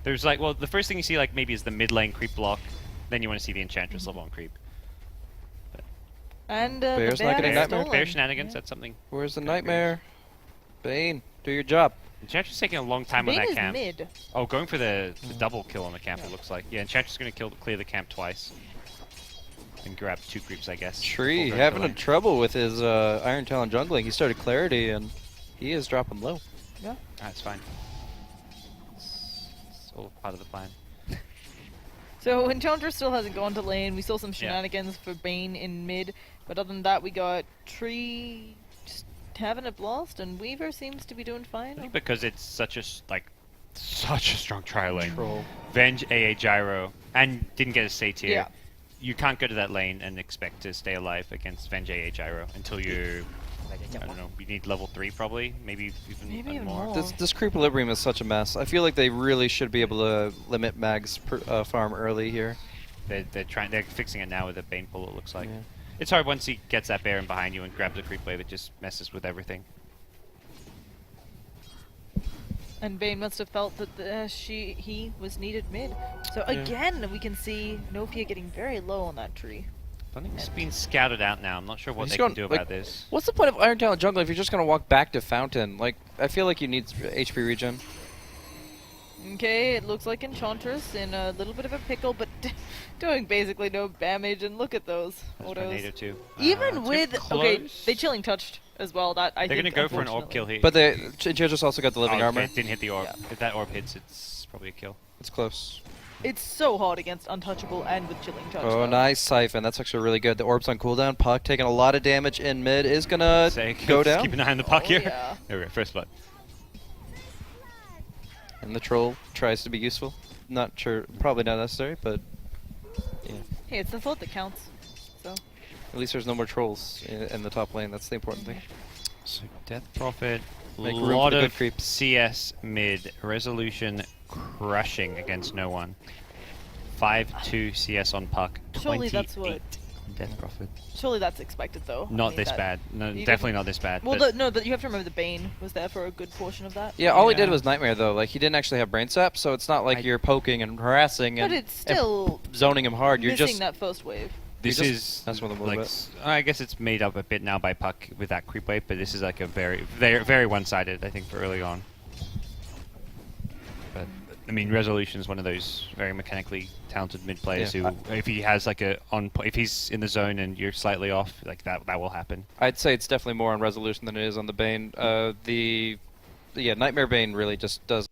There's like, well, the first thing you see like maybe is the mid lane creep block. Then you want to see the Enchantress level 1 creep. And Bear's the not bear getting is Nightmare. stolen. Bear shenanigans. Yeah. That's something. Where's the nightmare? Bane, do your job. Enchantress taking a long time Bane on that is camp. mid. Oh, going for the double kill on the camp. It looks like. Yeah, Enchantress is gonna clear the camp twice. And grab 2 creeps, I guess. Tree Over having to a lane. trouble with his Iron Talon jungling. He started Clarity and he is dropping low. Yeah. That's fine. It's all part of the plan. So Enchantress still hasn't gone to lane. We saw some shenanigans for Bane in mid, but other than that, we got Tree just having a blast, and Weaver seems to be doing I fine. think because it's such a such a strong trial lane. Troll. Venge AA Gyro and didn't get a stay tier. Yeah. You can't go to that lane and expect to stay alive against Venge AA Gyro until you, I don't know, you need level 3 probably, maybe even more. This Creequilibrium is such a mess. I feel like they really should be able to limit Mag's farm early here. They're fixing it now with a Bane pull. It looks like. Yeah. It's hard once he gets that Baron behind you and grabs a creep wave. It just messes with everything. And Bane must have felt that he was needed mid. So again, we can see Nofia getting very low on that tree. I think it's been scouted out now. I'm not sure what He's they going, can do like, about this. What's the point of Iron Talon jungle if you're just gonna walk back to Fountain? Like, I feel like you need HP regen. Okay, it looks like Enchantress in a little bit of a pickle, but doing basically no damage. And look at those That's autos. my native too. Even It's with getting okay, close. they chilling touched as well. That I They're think gonna go for an orb unfortunately. kill here. But the Enchantress also got the living Oh, armor. it didn't hit the orb. Yeah. If that orb hits, it's probably a kill. It's close. It's so hard against Untouchable and with chilling touch. Oh, though. nice Siphon. That's actually really good. The orb's on cooldown. Puck taking a lot of damage in mid is gonna go Let's down. Keep an eye on the puck Oh, here. yeah. There we go. First blood. And the troll tries to be useful. Not sure, probably not necessary, but yeah. Hey, it's the thought that counts. So At least there's no more trolls in the top lane. That's the important thing. So Death Prophet, Make room for lot the good of creeps. CS mid, Resolution crushing against no one. 5-2 CS on puck. Surely that's 28 what- Death Prophet. surely that's expected though. I Not mean, this that- bad. No, you definitely can- not this bad. Well, but no, but you have to remember the Bane was there for a good portion of that. Yeah, all he did Yeah. was Nightmare though. Like he didn't actually have brain sap, so it's not like you're poking and harassing But and, it's still and zoning him hard. You're missing just that first wave. this just is messing with him a like little bit. I guess it's made up a bit now by puck with that creep wave, but this is like a very one-sided I think for early on. But I mean, Resolution is one of those very mechanically talented mid players Yeah. who, if he has like if he's in the zone and you're slightly off, like that will happen. I'd say it's definitely more on Resolution than it is on the Bane. Yeah, Nightmare Bane really just does.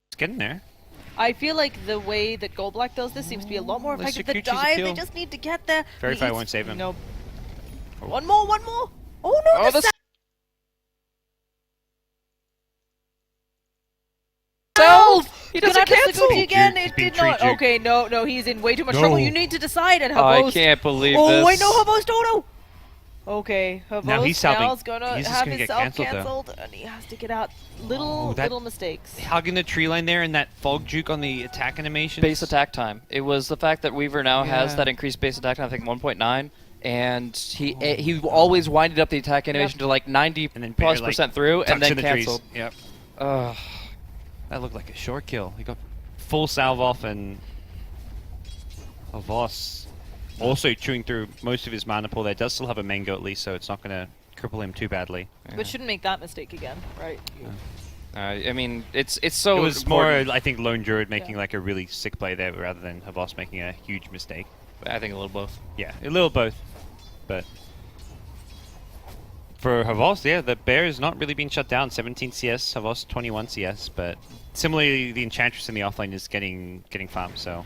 It's getting there. I feel like the way that Gold Black does this seems to be a lot more Unless effective. The Yakuchi's a dive, they kill. just need to get there. Verify He's- won't save him. Nope. One more. Oh no! Oh, the the sa- Self! He Gonna doesn't have to cancel! Saguchi again. He's It being did not. tree-juked. Okay, no, he's in way too much No. trouble. You need to decide and Oh, I Havos. can't believe Oh this. wait, no, Havos Dodo. Okay, Havos Now he's salving- now's gonna he's just have gonna get himself cancelled, though. cancelled, and he has to get out. Little that- mistakes. Hugging the tree line there and that fog juke on the attack animation. Base attack time. It was the fact that Weaver now has Yeah. that increased base attack time, I think 1.9, and he always winded up the attack animation to like 90 And then plus like, percent through, and tucks then in the trees. canceled. Yep. Ugh. That looked like a short kill. He got full salve off and Voss also chewing through most of his mana pool there. Does still have a mango at least, so it's not going to cripple him too badly. But shouldn't make that mistake again, right? I mean, it's so. It was more, important. I think, Lone Druid making Yeah. like a really sick play there rather than Havos making a huge mistake. I think a little both. Yeah, a little both. But for Havos, yeah, the bear has not really been shut down. 17 CS, Havos 21 CS, but similarly, the Enchantress in the offlane is getting farmed, so...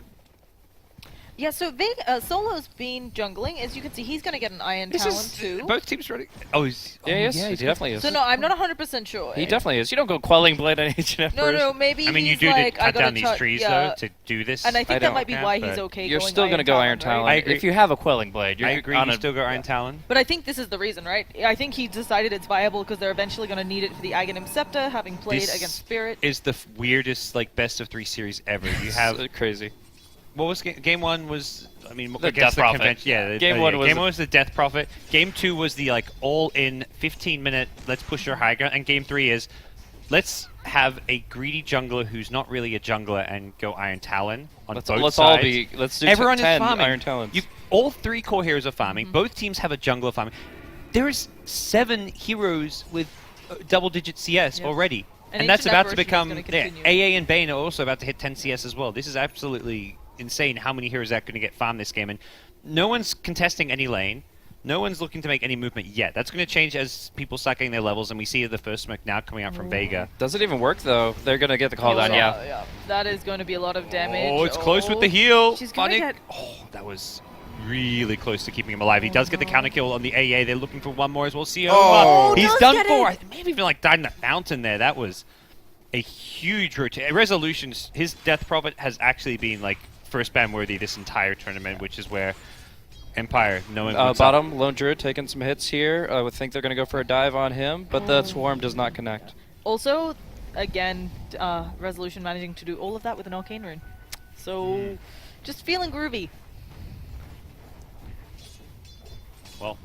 Yeah, so Solo's been jungling. As you can see, he's going to get an Iron Talon too. Both teams ready. Oh, he's... Yeah, oh, yes, yeah, he he's definitely is. So no, I'm not 100% sure. He eh? definitely is. You don't go quelling blade on HNF No, first. no, maybe I mean, you he's do like, to I cut gotta down these trees, yeah. though, to do this. And I think I that don't might be count, why but he's okay You're going still going to go Iron Talon. I agree. If you have a quelling blade, you're I agree, on you a- still go Iron Talon. But I think this is the reason, right? I think he decided it's viable because they're eventually going to need it for the Aghanim Scepter, having played This against Spirit. is the weirdest, like, best of 3 series ever. You have... crazy. What was game 1 was, I mean, The against Death the Prophet. convention. Yeah, Game one was game the- 1 was the Death Prophet. Game 2 was the like all-in 15-minute. Let's push your high ground. And game 3 is let's have a greedy jungler who's not really a jungler and go Iron Talon on Let's both all sides. be. Let's do Everyone 10 is farming. Iron Talons. All 3 core heroes are farming. Mm-hmm. Both teams have a jungler farming. There's 7 heroes with double-digit CS Yep. already. And And that's ancient about to apparition is become gonna continue. AA and Bane are also about to hit 10 CS as well. This is absolutely insane how many heroes are going to get farmed this game, and no one's contesting any lane. No one's looking to make any movement yet. That's going to change as people start getting their levels, and we see the first smoke now coming out from Vega. Does it even work though? They're gonna get the call down. Yeah. That is going to be a lot of damage. Oh, it's close with the heal. She's gonna Onyx- get- Oh, that was really close to keeping him alive. He does get the counter kill on the AA. They're looking for one more as well. Sioma, Oh, he's does done get for. it. I may have even like died in the fountain there. That was a huge rotation. Resolutions. His Death Prophet has actually been like first ban worthy this entire tournament, which is where Empire knowing what's up. Bottom, Lone Druid taking some hits here. I would think they're gonna go for a dive on him, but the swarm does not connect. Also, again, Resolution managing to do all of that with an Arcane Rune. So, just feeling groovy. Well,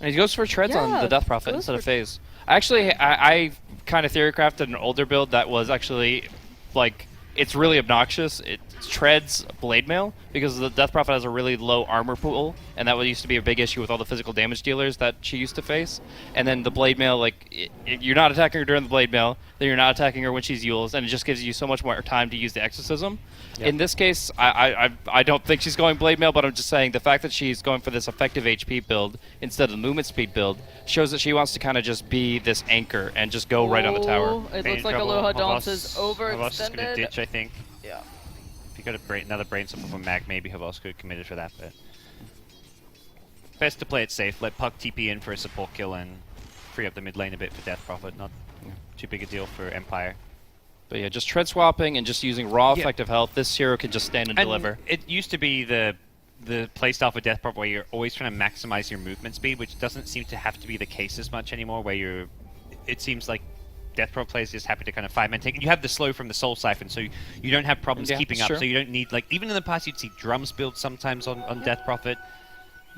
And he goes for treads on Yeah, the Death Prophet goes instead of for- phase. Actually, I kind of theory crafted an older build that was actually like it's really obnoxious. It treads Blade Mail because the Death Prophet has a really low armor pool, and that used to be a big issue with all the physical damage dealers that she used to face. And then the Blade Mail, like you're not attacking her during the Blade Mail, then you're not attacking her when she's Yules, and it just gives you so much more time to use the Exorcism. Yep. In this case, I don't think she's going Blade Mail, but I'm just saying the fact that she's going for this effective HP build instead of the movement speed build shows that she wants to kind of just be this anchor and just go right on the tower. Oh, it looks like Aloha Dance is overextended. Havas is going to ditch, I think. Yeah. If you got another brain support from Mag, maybe Havas could have committed for that, but best to play it safe. Let Puck TP in for a support kill and free up the mid lane a bit for Death Prophet. Not too big a deal for Empire. But yeah, just tread swapping and just using raw Yeah. effective health. This hero can just stand and deliver. It used to be the playstyle for Death Prophet where you're always trying to maximize your movement speed, which doesn't seem to have to be the case as much anymore, where it seems like Death Prophet players just happy to kind of 5-man take. And you have the slow from the Soul Siphon, so you don't have problems Yeah, keeping that's up. true. So you don't need, like, even in the past you'd see drums build sometimes on Death Prophet.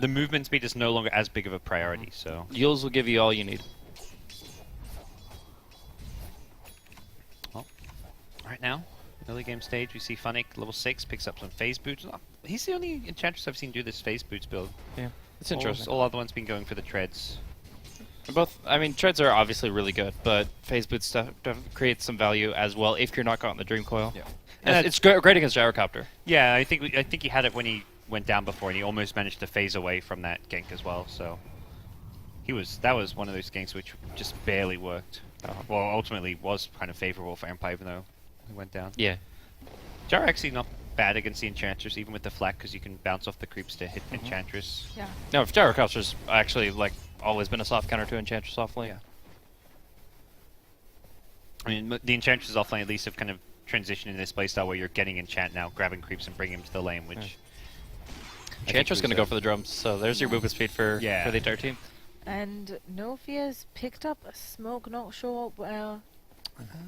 The movement speed is no longer as big of a priority, so... Yules will give you all you need. Right now, early game stage, we see Funnick, level 6, picks up some phase boots. Oh, he's the only Enchantress I've seen do this phase boots build. Yeah, it's interesting. All other ones been going for the treads. Both, I mean, treads are obviously really good, but phase boots stuff creates some value as well if you're not caught in the Dream Coil. Yeah. And it's great against Gyrocopter. Yeah, I think he had it when he went down before, and he almost managed to phase away from that gank as well. So that was one of those ganks which just barely worked. Well, ultimately was kind of favorable for Empire, even though he went down. Yeah. Jar actually not bad against the Enchantress, even with the flak, because you can bounce off the creeps to hit Mm-hmm. Enchantress. Yeah. No, if Gyrocopter's actually like always been a soft counter to Enchantress offlane. Yeah. I mean, the Enchantress offlane at least have kind of transitioned in this playstyle where you're getting Enchant now, grabbing creeps and bringing them to the lane, which... I think Enchantress was going to a- go for the drums, so there's your movement speed for the entire team. And Nofia's picked up a smoke, not sure where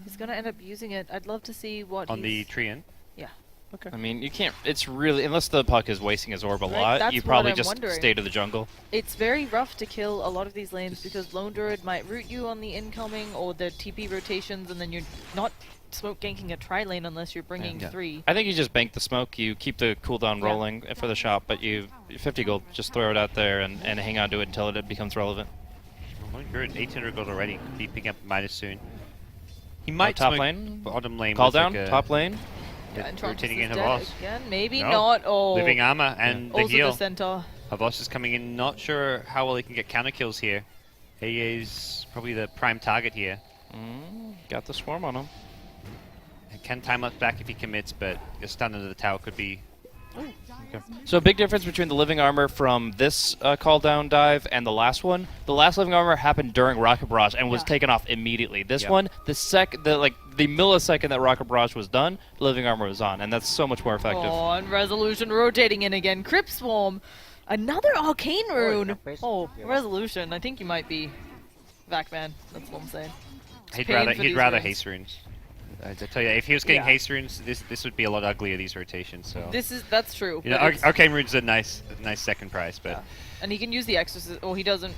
he's going to end up using it. I'd love to see what on the he's... Treant. Yeah. Okay. I mean, you can't. It's really unless the puck is wasting his orb a Right, lot. that's You what probably I'm just wondering. stay to the jungle. It's very rough to kill a lot of these lanes because Lone Druid might root you on the incoming or the TP rotations, and then you're not smoke ganking a tri-lane unless you're bringing Yeah. 3. I think you just bank the smoke. You keep the cooldown Yeah. rolling for the shot, but you 50 gold. Just throw it out there and hang on to it until it becomes relevant. Well, you're at 800 gold already. Be picking up Midas soon. He might top smoke lane? bottom lane. Call with down, like a, top lane. rotating in dead Havas. again. Maybe No. not. Oh, Living armor and the also heal. the centaur. Havas is coming in. Not sure how well he can get counter kills here. He is probably the prime target here. Got the swarm on him. He can time us back if he commits, but a stun under the tower could be... So a big difference between the living armor from this call down dive and the last one. The last living armor happened during Rocket Barrage and was Yeah. taken off immediately. This Yeah. one, the millisecond that Rocket Barrage was done, the living armor was on, and that's so much more effective. Oh, and Resolution rotating in again. Crypt Swarm. Another Arcane Rune. Kronpas. Oh, Yeah. Resolution. I think you might be Vacman. That's what I'm saying. He'd paying rather for he'd these rather runes. haste runes. I tell you, if he was getting Yeah. haste runes, this would be a lot uglier, these rotations. So That's true. you know, but it's- Arcane runes are nice second prize, but yeah. And he can use the Exorcism. Oh, he doesn't.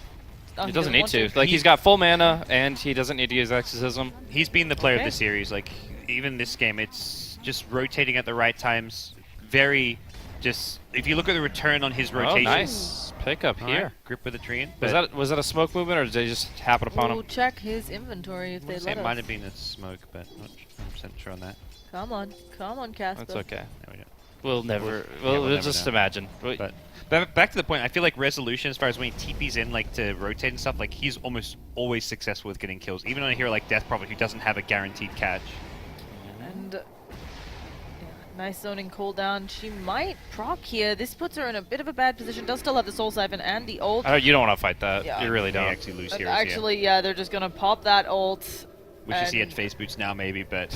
Oh, He doesn't need want to. Like, he's He- got full mana, and he doesn't need to use Exorcism. he's been the player of Okay. the series. Like even this game, it's just rotating at the right times. Very, just if you look at the return on his rotation. Oh, nice pickup All here. right, grip with the Treant. Was that a smoke movement, or did they just happen upon We'll him? check his inventory if they It let might us. have been a smoke, but not 100% sure on that. Come on, Casper. That's okay. There we go. We'll never. yeah, We'll we'll never just know. imagine. But back to the point, I feel like Resolution, as far as when he TPs in, like to rotate and stuff, like he's almost always successful with getting kills, even on a hero like Death Prophet who doesn't have a guaranteed catch. And yeah, nice zoning cooldown. She might proc here. This puts her in a bit of a bad position. Does still have the Soul Siphon and the ult. You don't want to fight that. Yeah. You really They don't. actually lose And heroes actually, yeah, they're just gonna pop that ult. We should see and- at face boots now, maybe, but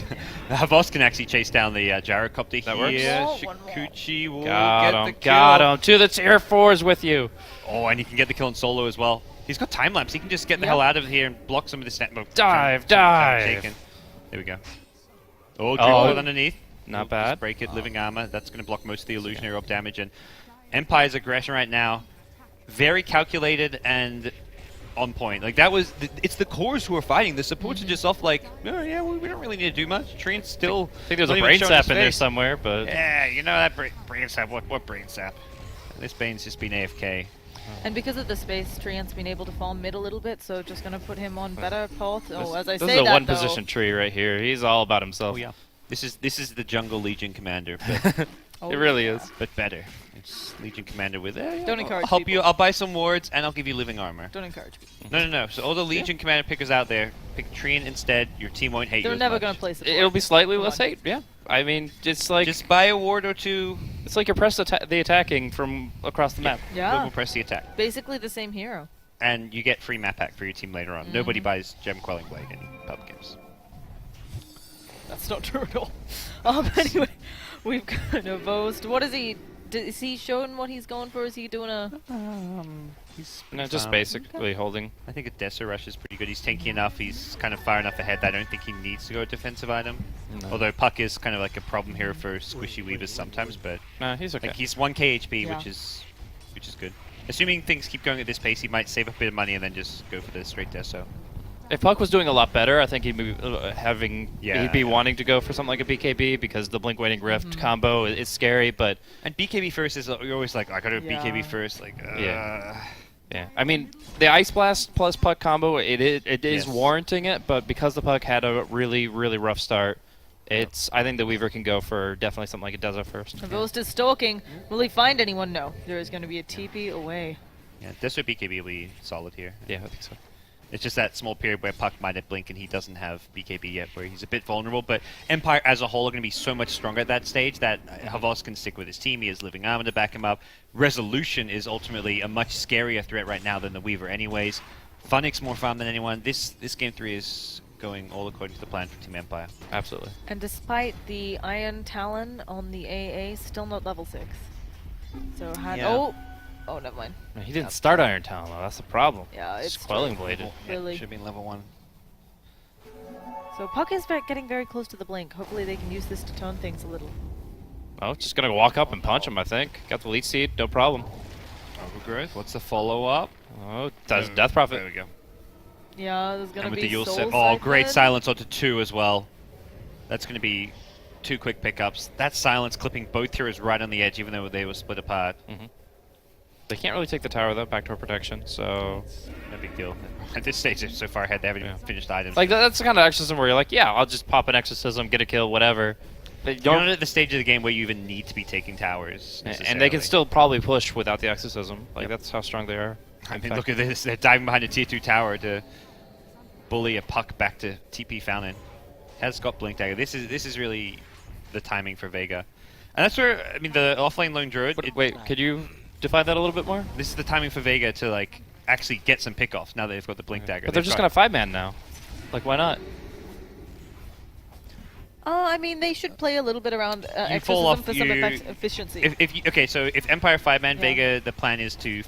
Havas can actually chase down the Gyrocopter That here. works. Oh, one more. Shikuchi will Got get the him. kill. Got him. To the tier 4s with you. Oh, and he can get the kill in solo as well. He's got time lapse. He can just get the hell out of here and block some of this snap. Dive. There we go. Oh, dribble underneath. Not Just bad. break it, living armor. That's going to block most of the illusionary orb damage. And Empire's aggression right now, very calculated and on point. Like that was, it's the cores who are fighting. The supports are just off like, oh yeah, we don't really need to do much. Trian's still. I think there's not a even brain showing sap his in there face. somewhere, but Yeah, you know that brain sap. What brain sap? This Bane's just been AFK. And because of the space, Trian's been able to farm mid a little bit, so just gonna put him on better path. Oh, as I this say is a that, one-position tree right here. He's all about himself. Oh yeah. This is the Jungle Legion Commander, but, It really is. but better. It's Legion Commander with. Don't encourage I'll help you. people. I'll buy some wards and I'll give you living armor. Don't encourage people. No. So all the Legion Commander pickers out there, pick Trian instead. Your team won't hate you. They're as never much. gonna play support. It'll be slightly Come less on. hate. Yeah. I mean, it's like Just buy a ward or two. it's like you're press the attacking from across the map. Yeah, We'll press the attack, basically the same hero. and you get free map pack for your team later on. Nobody buys Gem Quelling Blade in pub games. That's not true at all. Anyway, we've got Novost. What is he? Is he showing what he's going for? Is he doing a? He's No, just basically holding. I think a Desert Rush is pretty good. He's tanky enough. He's kind of far enough ahead that I don't think he needs to go a defensive item. No. Although Puck is kind of like a problem here for squishy weavers sometimes, but Nah, he's okay. like he's 1k HP, Yeah. which is good. Assuming things keep going at this pace, he might save a bit of money and then just go for the straight Deso. If Puck was doing a lot better, I think he'd be he'd be yeah. wanting to go for something like a BKB because the Blink Waiting Rift combo is scary, but And BKB first is you're always like, I gotta do Yeah. BKB first, like Yeah. yeah. I mean, the Ice Blast plus Puck combo it is Yes. warranting it, but because the Puck had a really rough start, I think the Weaver can go for definitely something like a Desert first. Novost is stalking. Will he find anyone? No. There is going to be a TP away. Yeah, Deso BKB will be solid here. Yeah, I think so. It's just that small period where Puck might have Blink and he doesn't have BKB yet, where he's a bit vulnerable. But Empire as a whole are going to be so much stronger at that stage that Havos can stick with his team. He has Living Armor to back him up. Resolution is ultimately a much scarier threat right now than the Weaver anyways. Funix more farm than anyone. This Game 3 is going all according to the plan for Team Empire. Absolutely. And despite the Iron Talon on the AA, still not level 6. So had Yeah. oh, never mind. He didn't start Iron Talon though. That's the problem. Yeah, it's Quelling Bladed. Really. Should have been level 1. So Puck is getting very close to the blink. Hopefully they can use this to tone things a little. Oh, just gonna walk up and punch him. I think got the lead seed, no problem. Overgrowth. What's the follow-up? Oh, does Death Prophet. There we go. Yeah, there's gonna And with be the Yule Soul set. Oh, great Siphon. silence onto 2 as well. That's going to be 2 quick pickups. That silence clipping both heroes right on the edge, even though they were split apart. They can't really take the tower though, backdoor protection. So, No big deal. At this stage, they're so far ahead, they haven't even finished items. like that's the kind of exorcism where you're like, yeah, I'll just pop an exorcism, get a kill, whatever. But you're not at the stage of the game where you even need to be taking towers. and they can necessarily. still probably push without the exorcism. Like that's how strong they are. I In mean, fact- look at this. They're diving behind a tier 2 tower to bully a Puck back to TP Fountain. Has got Blink Dagger. This is really the timing for Vega. And that's where, I mean, the offlane Lone Druid... Wait, could you define that a little bit more? This is the timing for Vega to, like, actually get some pickoffs now that they've got the Blink Dagger. But they're just gonna 5-man now. Like, why not? I mean, they should play a little bit around You fall exorcism off, for some you- efficiency. Okay, so if Empire 5-man Yeah. Vega, the plan is to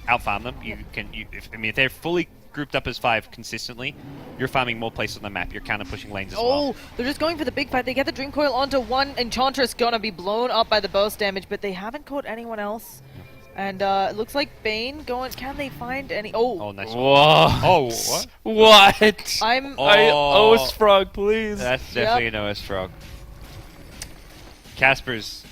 out-farm them. If they're fully grouped up as 5 consistently, you're farming more places on the map. You're counter pushing lanes as well. Oh, they're just going for the big fight. They get the Dream Coil onto one. Enchantress gonna be blown up by the burst damage, but they haven't caught anyone else. And it looks like Bane going. Can they find any? Oh, nice one. Whoa. Oh, what? What? I'm. Oh. Frog, please. That's definitely an OS Frog. Casper's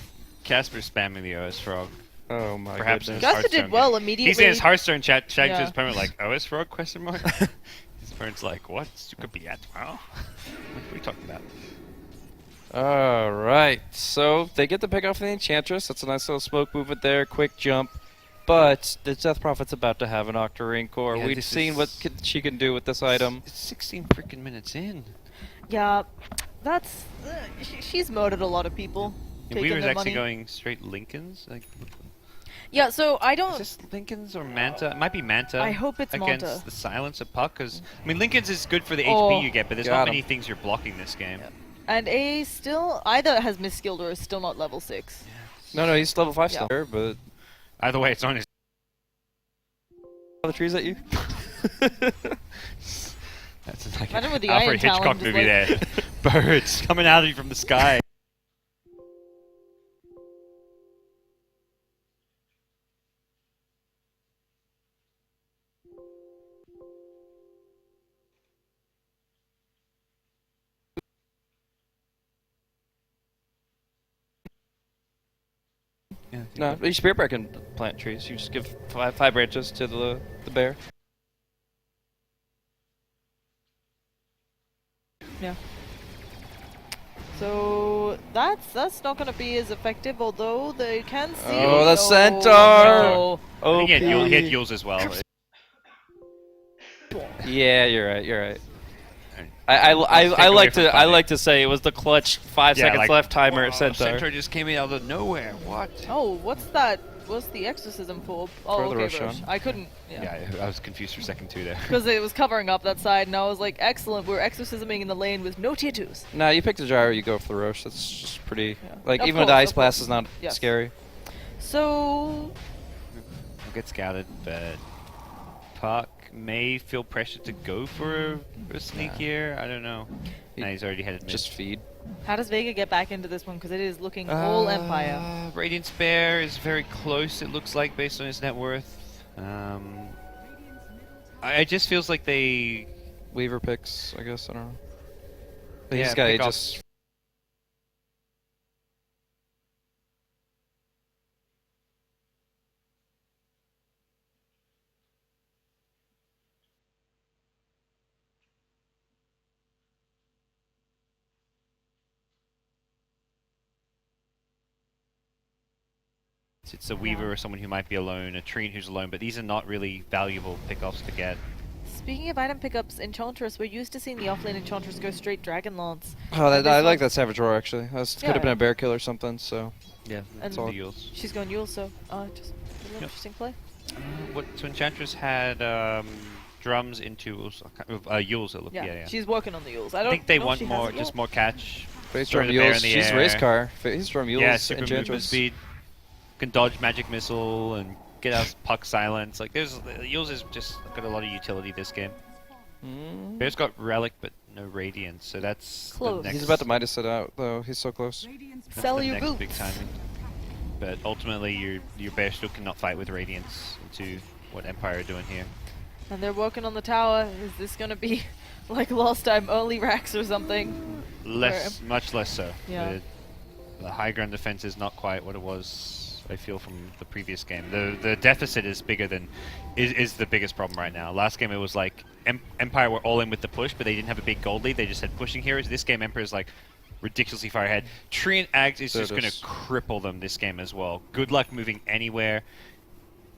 spamming the OS Frog. Oh my Perhaps goodness. in his Gusta Hearthstone did well game. immediately. He's in his Hearthstone chat, shouting to Yeah. his opponent like, OS Frog, question mark? His opponent's like, what? You could be at tomorrow? What are you talking about? Alright, so they get the pick off the Enchantress. That's a nice little smoke movement there, quick jump. But the Death Prophet's about to have an Octarine core. Yeah, We've this seen is- what she can do with this item. It's 16 freaking minutes in. Yeah, that's. She's murdered a lot of people. We taken was their actually money. going straight Lincolns. Like, Yeah, so I is don't. this Lincolns or Manta? It might be Manta. I hope it's against Manta. the silence of Puck. Because I mean, Lincolns is good for the Oh, HP you get, but there's got not him. many things you're blocking this game. And A still either has misskilled or is still not level 6. No, he's level 5 Yeah. still, but Either way, it's on his. the trees at you. That's like Imagine with the Alfred Iron Talon Hitchcock just movie like- there. Birds coming out of you from the sky. Yeah, No, you spear bear can plant trees. You just give five branches to the bear. Yeah. So that's not going to be as effective, although they can see. Oh, the centaur! No. Oh, he had Yules as well. yeah, you're right. You're right. Let's take I away like from to Funny. say it was the clutch 5 Yeah, seconds like, left timer at "Whoa, centaur. Centaur just came in out of nowhere. What? Oh, what's that? What's the exorcism for? Oh, For the okay, Roshan. I couldn't. Yeah, I was confused for a second too there. Because it was covering up that side, and I was like, excellent, we're exorcisming in the lane with no tier 2s. Nah, you pick the gyro, you go for the Roche. That's just pretty. Yeah. Like, Of even with the course, ice of blast course. is not Yes. scary. So, We'll get scouted, but Park may feel pressure to go for a sneak here. I don't know. He- Nah, he's already headed mid. Just feed. how does Vega get back into this one? Because it is looking all Empire. Radiant Bear is very close, it looks like, based on his net worth. It just feels like they... Weaver picks, I guess. I don't know. But Yeah, he's got pick off- just. It's a Weaver or someone who might be alone, a Trine who's alone, but these are not really valuable pickoffs to get. Speaking of item pickups, Enchantress, we're used to seeing the offlane Enchantress go straight Dragon Lance. Oh, And I this like one- that Savage Roar actually. That could have Yeah. been a bear kill or something. So Yeah, And- all the Yules. She's going Yule, so just an Yep. interesting play. So Enchantress had drums into Yules, it looked. Yeah. She's working on the Yules. I I don't think they know if want she has more, it just yet. more catch. Face Throw drum the bear in Yules. the She's air. race car. Face drum Yules. Yeah, super movement Enchantress. speed. Can dodge magic missile and get out puck silence. Like Yules has just got a lot of utility this game. Bear's got relic but no radiance, so that's Close. the next. He's about to Midas it out though. He's so close. that's Sell the your next boots. big timing. But ultimately, your bear still cannot fight with radiance into what Empire are doing here. And they're working on the tower. Is this gonna be like last time, early racks or something? Much less so. Yeah. The high ground defense is not quite what it was, I feel, from the previous game. The deficit is bigger than is the biggest problem right now. Last game it was like Empire were all in with the push, but they didn't have a big gold lead. They just had pushing heroes. This game Empire's like ridiculously far ahead. Tree and Ags is just going to cripple them this game as well. Good luck moving anywhere.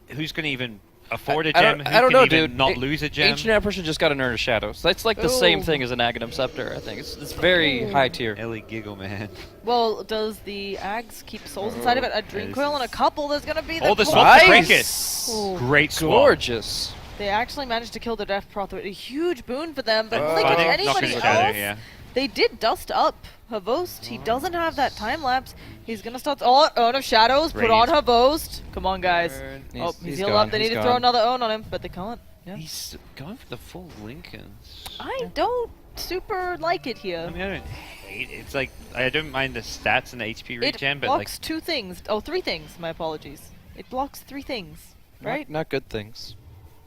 Who's going to even afford a gem? I don't know, dude. Not lose a gem? Ancient Emperor should just got an Urn of Shadows. That's like the same Ooh. thing as an Aghanim Scepter. I think it's very high tier. Ellie Giggle, man. Well, does the Ags keep souls inside of it? A Dream this Coil and a is- couple. There's gonna be the Oh, the cool- swap to break Nice! it. Ooh. Great swap. Gorgeous. They actually managed to kill the Death Proth. A huge boon for them, but And like Funny with knocking anybody each other, else, yeah. they did dust up Havost. He doesn't have that time lapse. He's gonna start. Oh, Urn of Shadows. Put on Radiant. Havost. Come on, guys. He's- He's he's healed gone, up. They he's need to throw gone. another Urn on him, but they can't. Yeah. He's going for the full Lincolns. I don't super like it here. I mean, I don't hate it. It's like, I don't mind the stats and the HP It regen, but like, blocks two things. Oh, three things. My apologies. It blocks three things, right? Not good things.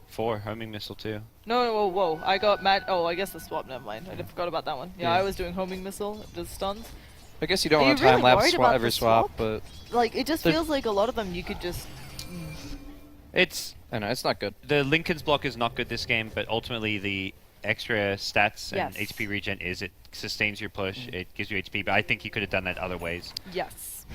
4 homing missile too. No, whoa. I got mad. Oh, I guess the swap. Never mind. I forgot about that one. Yeah, Yeah. I was doing homing missile. It does stuns. I guess you don't Are want you to time really lapse worried about every the swap, swap? but Like, it just The- feels like a lot of them you could just. It's I know it's not good. the Lincoln's block is not good this game, but ultimately the extra stats and Yes. HP regen it sustains your push, it gives you HP, but I think you could have done that other ways. Yes.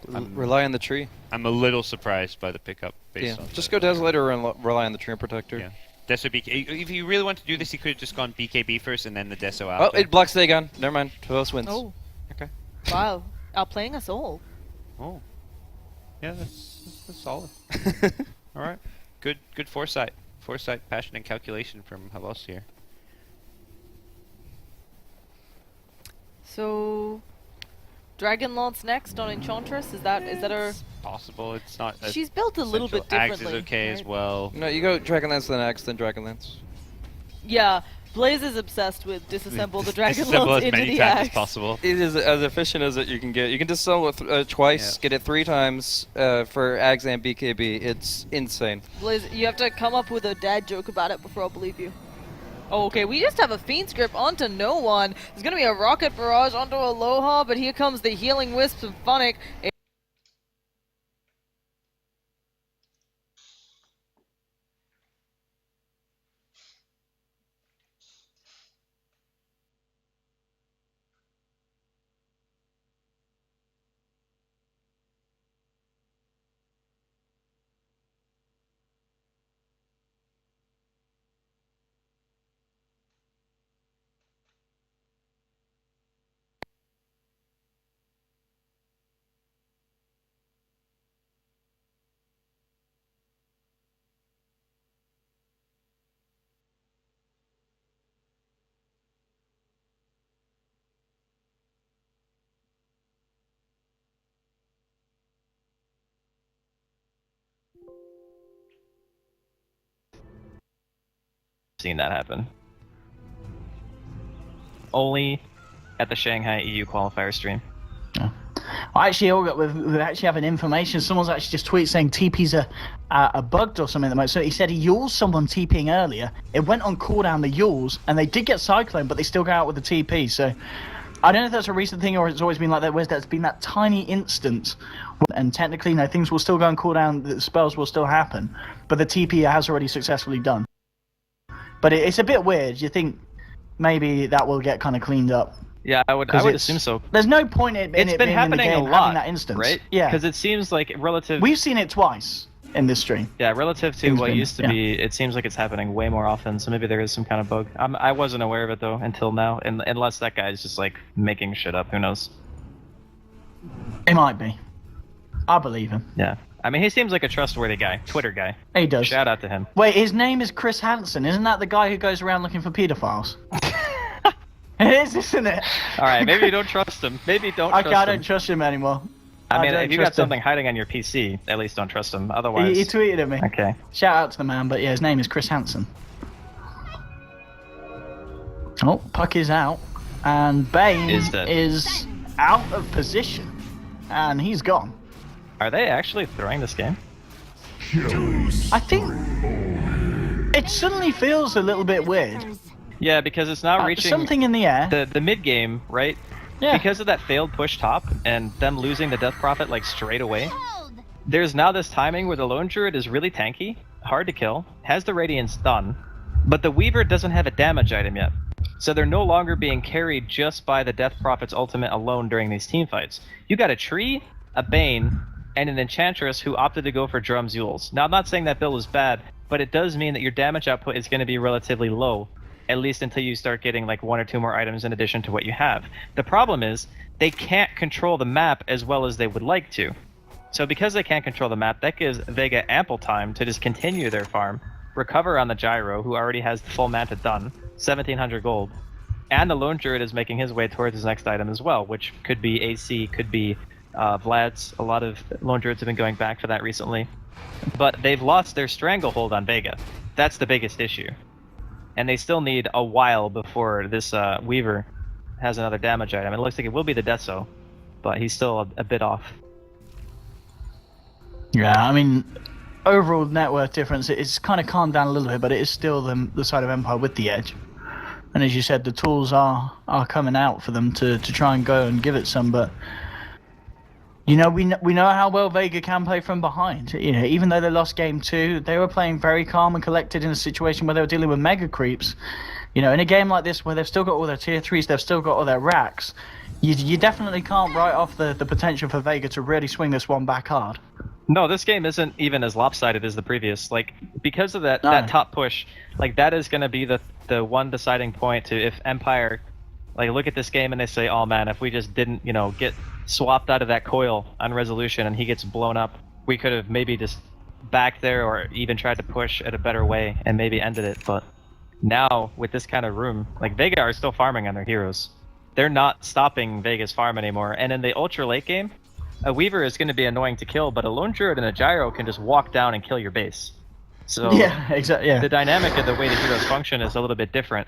Rely on the tree. I'm a little surprised by the pickup based Yeah, on just the- go Desolator and rely on the tree protector. Yeah. Deso BK. If you really want to do this, you could have just gone BKB first and then the Deso Oh, after. it blocks the gun. Never mind. Tavos wins. Oh. Okay. Wow. Outplaying us all. Oh. Yeah, that's solid. All right. Good foresight. Foresight, passion, and calculation from Havos here. So. Dragonlance next on Enchantress. Is that her? Possible. It's not. She's built a little bit Axe differently. is okay as right? well. No, you go Dragonlance, then Axe, then Dragonlance. Yeah, Blaze is obsessed with disassemble the Disassemble Dragonlance as into many the times axe. as possible. It is as efficient as you can get. You can disassemble it twice, get it 3 times for Axe and BKB. It's insane. Blaze, you have to come up with a dad joke about it before I'll believe you. Oh, okay, we just have a Fiend's Grip onto no one. There's gonna be a Rocket Barrage onto Aloha, but here comes the Healing Wisps of Funnick. Seen that happen. Only at the Shanghai EU qualifier stream. I actually we actually have an information. Someone's actually just tweeted saying TP's a bugged or something at the moment. So he said he yuled someone TPing earlier. It went on cooldown the yules, and they did get Cyclone, but they still go out with the TP. So I don't know if that's a recent thing or it's always been like that. Where there's been that tiny instance, and technically, things will still go on cooldown. The spells will still happen, but the TP has already successfully done. But it's a bit weird. You think maybe that will get kind of cleaned up? Yeah, I would assume so. There's no point in It's it been being happening in the game, a lot, having that instance, right? Yeah, because it seems like relative. We've seen it twice in this stream. Yeah, relative to Things what been- used to yeah. be, it seems like it's happening way more often. So maybe there is some kind of bug. I wasn't aware of it though until now, unless that guy's just like making shit up. Who knows? It might be. I believe him. Yeah. I mean, he seems like a trustworthy guy, Twitter guy. He does. Shout out to him. Wait, his name is Chris Hansen. Isn't that the guy who goes around looking for pedophiles? It is, isn't it? All right, maybe you don't trust him. Maybe don't trust Okay, him. I don't trust him anymore. I mean, don't if you got trust him. something hiding on your PC, at least don't trust him. Otherwise, He tweeted at me. Okay. Shout out to the man, but yeah, his name is Chris Hansen. Oh, Puck is out, and Bane Is dead. is out of position, and he's gone. Are they actually throwing this game? I think it suddenly feels a little bit weird. Yeah, because it's not reaching Something in the air. the mid game, right? Yeah. Because of that failed push top and them losing the Death Prophet like straight away. There's now this timing where the Lone Druid is really tanky, hard to kill, has the Radiance done, but the Weaver doesn't have a damage item yet. So they're no longer being carried just by the Death Prophet's ultimate alone during these team fights. You got a Tree, a Bane, and an Enchantress who opted to go for Drums Yules. Now I'm not saying that build is bad, but it does mean that your damage output is going to be relatively low, at least until you start getting like 1 or 2 more items in addition to what you have. The problem is, they can't control the map as well as they would like to. So because they can't control the map, that gives Vega ample time to just continue their farm, recover on the Gyro, who already has the full Manta done, 1700 gold, and the Lone Druid is making his way towards his next item as well, which could be AC, could be Vlad's. A lot of Lone Druids have been going back for that recently. But they've lost their stranglehold on Vega. That's the biggest issue. And they still need a while before this Weaver has another damage item. It looks like it will be the Deso, but he's still a bit off. Yeah, I mean, overall net worth difference, it's kind of calmed down a little bit, but it is still the side of Empire with the edge. And as you said, the tools are coming out for them to try and go and give it some, but you know, we know how well Vega can play from behind. You know, even though they lost game 2, they were playing very calm and collected in a situation where they were dealing with mega creeps. You know, in a game like this where they've still got all their tier 3s, they've still got all their racks, you definitely can't write off the potential for Vega to really swing this one back hard. No, this game isn't even as lopsided as the previous. Like, because of that No. that top push, like that is going to be the one deciding point to if Empire, like, look at this game and they say, oh man, if we just didn't, you know, get swapped out of that coil on resolution and he gets blown up, we could have maybe just backed there or even tried to push it a better way and maybe ended it. But now with this kind of room, like Vega are still farming on their heroes. they're not stopping Vega's farm anymore. And in the ultra late game, a Weaver is going to be annoying to kill, but a Lone Druid and a Gyro can just walk down and kill your base. So Yeah, exactly. Yeah. the dynamic of the way the heroes function is a little bit different.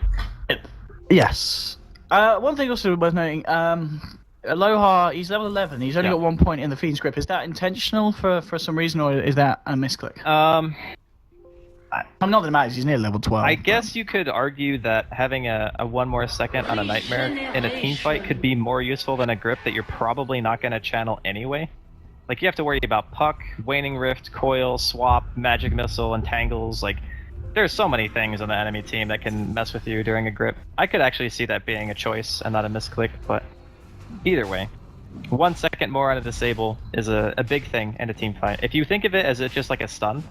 Yes. One thing also worth noting, Aloha, he's level 11. He's only got 1 point in the Fiend's Grip. Is that intentional for some reason, or is that a misclick? I'm not that it matters. He's near level 12. I guess you could argue that having a 1 more second on a Nightmare in a team fight could be more useful than a Grip that you're probably not going to channel anyway. Like, you have to worry about Puck, Waning Rift, Coil, Swap, Magic Missile, Entangles. Like, there's so many things on the enemy team that can mess with you during a Grip. I could actually see that being a choice and not a misclick, but either way, 1 second more on a Disable is a big thing in a team fight. If you think of it as just like a stun,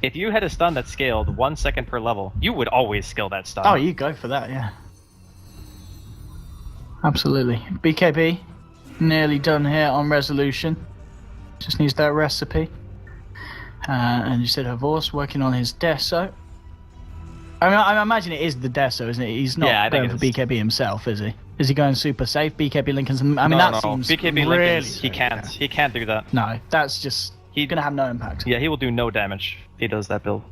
if you had a stun that scaled 1 second per level, you would always skill that stun. Oh, you go for that, yeah. Absolutely. BKB, nearly done here on Resolution. Just needs that recipe. And you said Horse working on his Deso. I imagine it is the Deso, isn't it? He's not going for BKB himself, is he? Is he going super safe? BKB Lincoln's... I mean, that seems BKB really Lincoln's, he can't. He can't do that. No, that's just... He's going to have no impact. Yeah, he will do no damage if he does that build.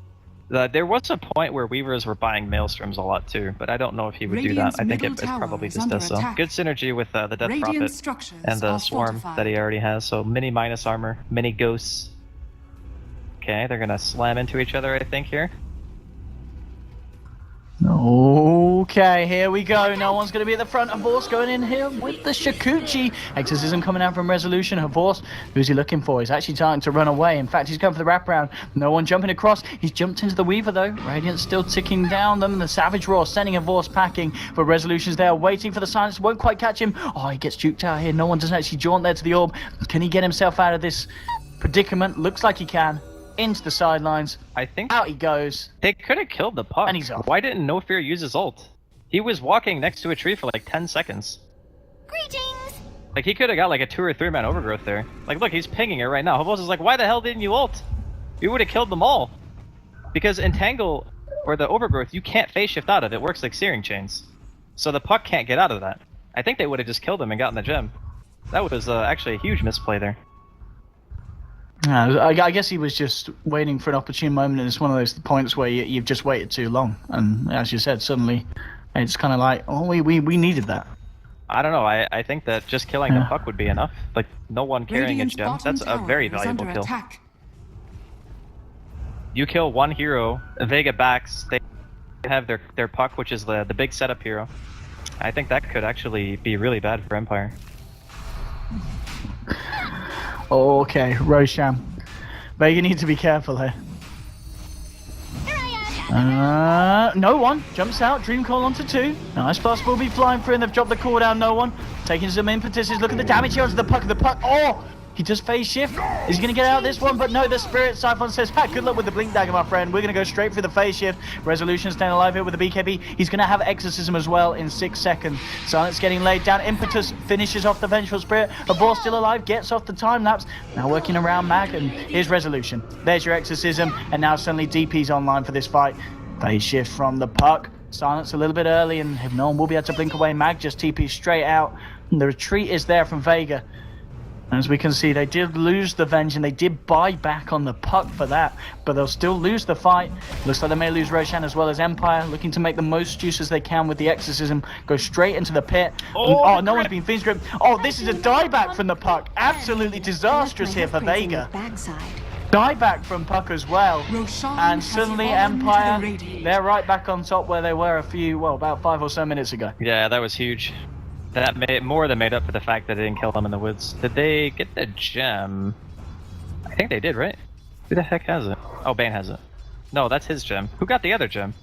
There was a point where Weavers were buying Maelstroms a lot too, but I don't know if he would do that. I think it's probably just Deso. Good synergy with the Death Prophet and the Swarm that he already has. So mini minus armor, mini ghosts. Okay, they're gonna slam into each other, I think, here. Okay, here we go. No one's going to be at the front. Horse going in here with the Shakuchi. Exorcism coming out from Resolution. Horse, who's he looking for? He's actually starting to run away. In fact, he's going for the wraparound. No one jumping across. He's jumped into the Weaver, though. Radiant's still ticking down them. The Savage Roar sending Horse packing. But Resolution's there waiting for the silence. Won't quite catch him. Oh, he gets juked out here. No one doesn't actually jaunt there to the orb. Can he get himself out of this predicament? Looks like he can. Into the sidelines. I think out he goes. They could have killed the Puck. And he's off. Why didn't No Fear use his ult? He was walking next to a tree for like 10 seconds. Greetings! Like, he could have got like a 2 or 3 man overgrowth there. Like, look, he's pinging it right now. Hobos is like, why the hell didn't you ult? You would have killed them all. Because Entangle, or the overgrowth, you can't phase shift out of. It works like Searing Chains. So the Puck can't get out of that. I think they would have just killed him and gotten the gem. That was actually a huge misplay there. I guess he was just waiting for an opportune moment, and it's one of those points where you've just waited too long, and as you said, suddenly it's kind of like, oh, we needed that. I don't know. I think that just killing the Puck would be enough. Like, no one carrying a gem. That's a very valuable kill. You kill one hero, Vega backs, they have their Puck, which is the big setup hero. I think that could actually be really bad for Empire. Okay, Roshan. Vega needs to be careful here. No one jumps out. Dream Call onto 2. Nice Blast will be flying through, and they've dropped the core down. No one taking some impetuses. Look at the damage here onto the Puck. The Puck. Oh, he does phase shift. Is he going to get out of this one? But no, the Spirit Siphon says, good luck with the Blink Dagger, my friend. We're going to go straight through the phase shift. Resolution staying alive here with the BKB. He's going to have Exorcism as well in 6 seconds. Silence getting laid down. Impetus finishes off the Vengeful Spirit. A boss still alive, gets off the time lapse. Now working around Mag, and here's Resolution. There's your Exorcism, and now suddenly DP's online for this fight. Phase shift from the Puck. Silence a little bit early, and if no one will be able to blink away, Mag just TP straight out. And the retreat is there from Vega. As we can see, they did lose the Venge, and they did buy back on the Puck for that, but they'll still lose the fight. Looks like they may lose Roshan as well as Empire, looking to make the most use as they can with the Exorcism. Go straight into the pit. Oh, no one's been Fiend's Grip. Oh, this is a dieback from the Puck. Absolutely disastrous here for Vega. Dieback from Puck as well. And suddenly Empire, they're right back on top where they were about 5 or so minutes ago. Yeah, that was huge. That more than made up for the fact that they didn't kill them in the woods. Did they get the gem? I think they did, right? Who the heck has it? Oh, Bane has it. No, that's his gem. Who got the other gem?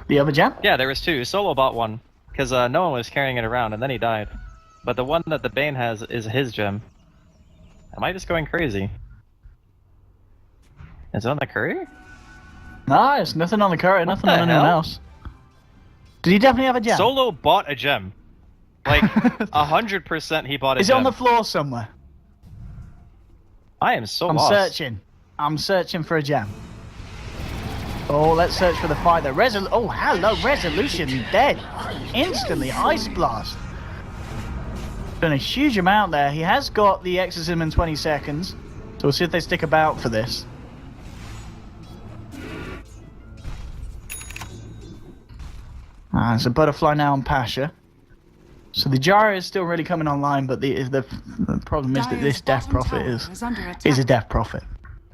The other gem? Yeah, there was 2. Solo bought one, because no one was carrying it around, and then he died. But the one that the Bane has is his gem. Am I just going crazy? Is it on the courier? Nice, nothing on the courier, nothing on anyone else. Did he definitely have a gem? Solo bought a gem. Like, 100% he bought a gem. Is it on the floor somewhere? I am so lost. I'm searching for a gem. Oh, let's search for the fight there. Oh, hello, Resolution dead. Instantly, Ice Blast. Done a huge amount there. He has got the Exorcism in 20 seconds. So we'll see if they stick about for this. It's a Butterfly now on Pasha. So the Jara is still really coming online, but the problem is that this Death Prophet is a Death Prophet.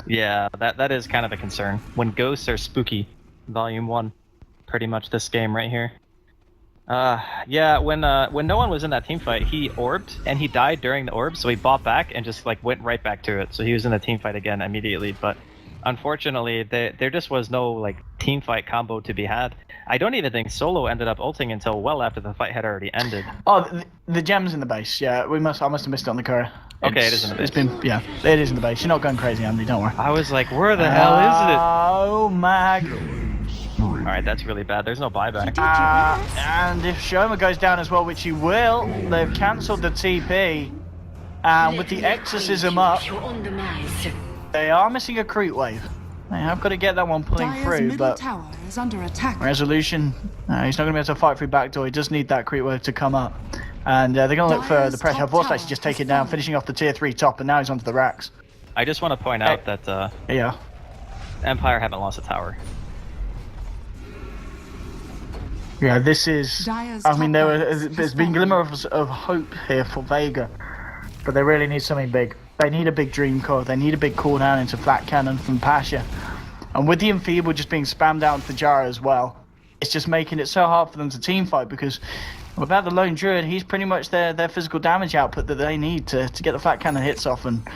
Yeah, that is kind of a concern. When ghosts are spooky, Volume 1, pretty much this game right here. Yeah, when no one was in that team fight, he orbed, and he died during the orb, so he bought back and just like went right back to it. So he was in the team fight again immediately, but unfortunately, there just was no like team fight combo to be had. I don't even think Solo ended up ulting until well after the fight had already ended. Oh, the gem's in the base. Yeah, I must have missed it on the courier. Okay, it is in the base. It is in the base. You're not going crazy, Andy. Don't worry. I was like, where the hell is it? Oh my. All right, that's really bad. There's no buyback. And if Shoma goes down as well, which he will, they've cancelled the TP. And with the Exorcism up, they are missing a creep wave. They have got to get that one pulling through, but tower is under attack. Resolution, he's not going to be able to fight through backdoor. He does need that creep wave to come up. And they're going to look for the pressure. Force actually just take it down, finishing off the tier 3 top, and now he's onto the racks. I just want to point out that yeah, Empire haven't lost a tower. Yeah, this is. I mean, there's been glimmers of hope here for Vega, but they really need something big. They need a big dream core. They need a big cooldown into flat cannon from Pasha, and with the enfeeble just being spammed out into Jara as well, it's just making it so hard for them to team fight because without the lone druid, he's pretty much their physical damage output that they need to get the flat cannon hits off. And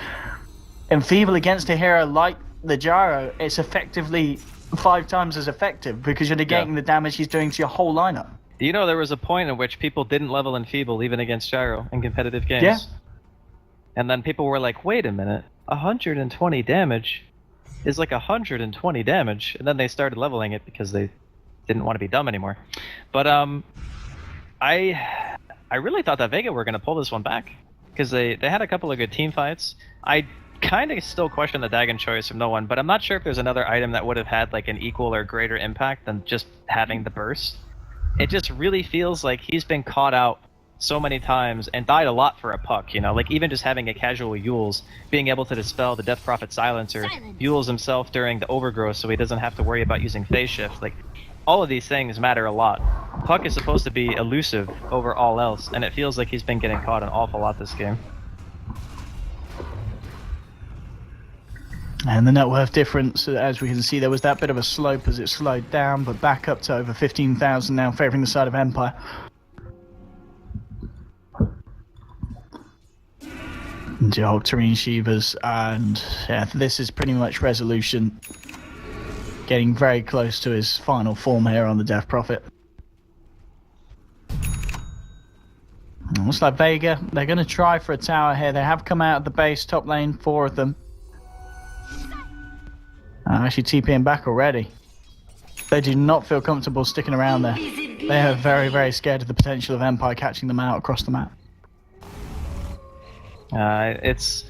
enfeeble against a hero like the Jara, it's effectively 5 times as effective because you're negating the damage he's doing to your whole lineup. Do you know there was a point in which people didn't level enfeeble even against Gyro in competitive games? Yeah. And then people were like, wait a minute, 120 damage is like 120 damage. And then they started leveling it because they didn't want to be dumb anymore. But I really thought that Vega were going to pull this one back because they had a couple of good team fights. I kind of still question the Dagon choice from no one, but I'm not sure if there's another item that would have had like an equal or greater impact than just having the burst. It just really feels like he's been caught out so many times and died a lot for a puck, you know, like even just having a casual Yules, being able to dispel the Death Prophet silencer, Yules himself during the overgrowth so he doesn't have to worry about using phase shift. Like all of these things matter a lot. Puck is supposed to be elusive over all else, and it feels like he's been getting caught an awful lot this game. And the net worth difference, as we can see, there was that bit of a slope as it slowed down, but back up to over 15,000 now, favouring the side of Empire. Joel, Terene Shivas, and yeah, this is pretty much Resolution getting very close to his final form here on the Death Prophet. Looks like Vega, they're going to try for a tower here. They have come out of the base, top lane, 4 of them. Actually TPing back already. They do not feel comfortable sticking around there. They are very, very scared of the potential of Empire catching them out across the map. It's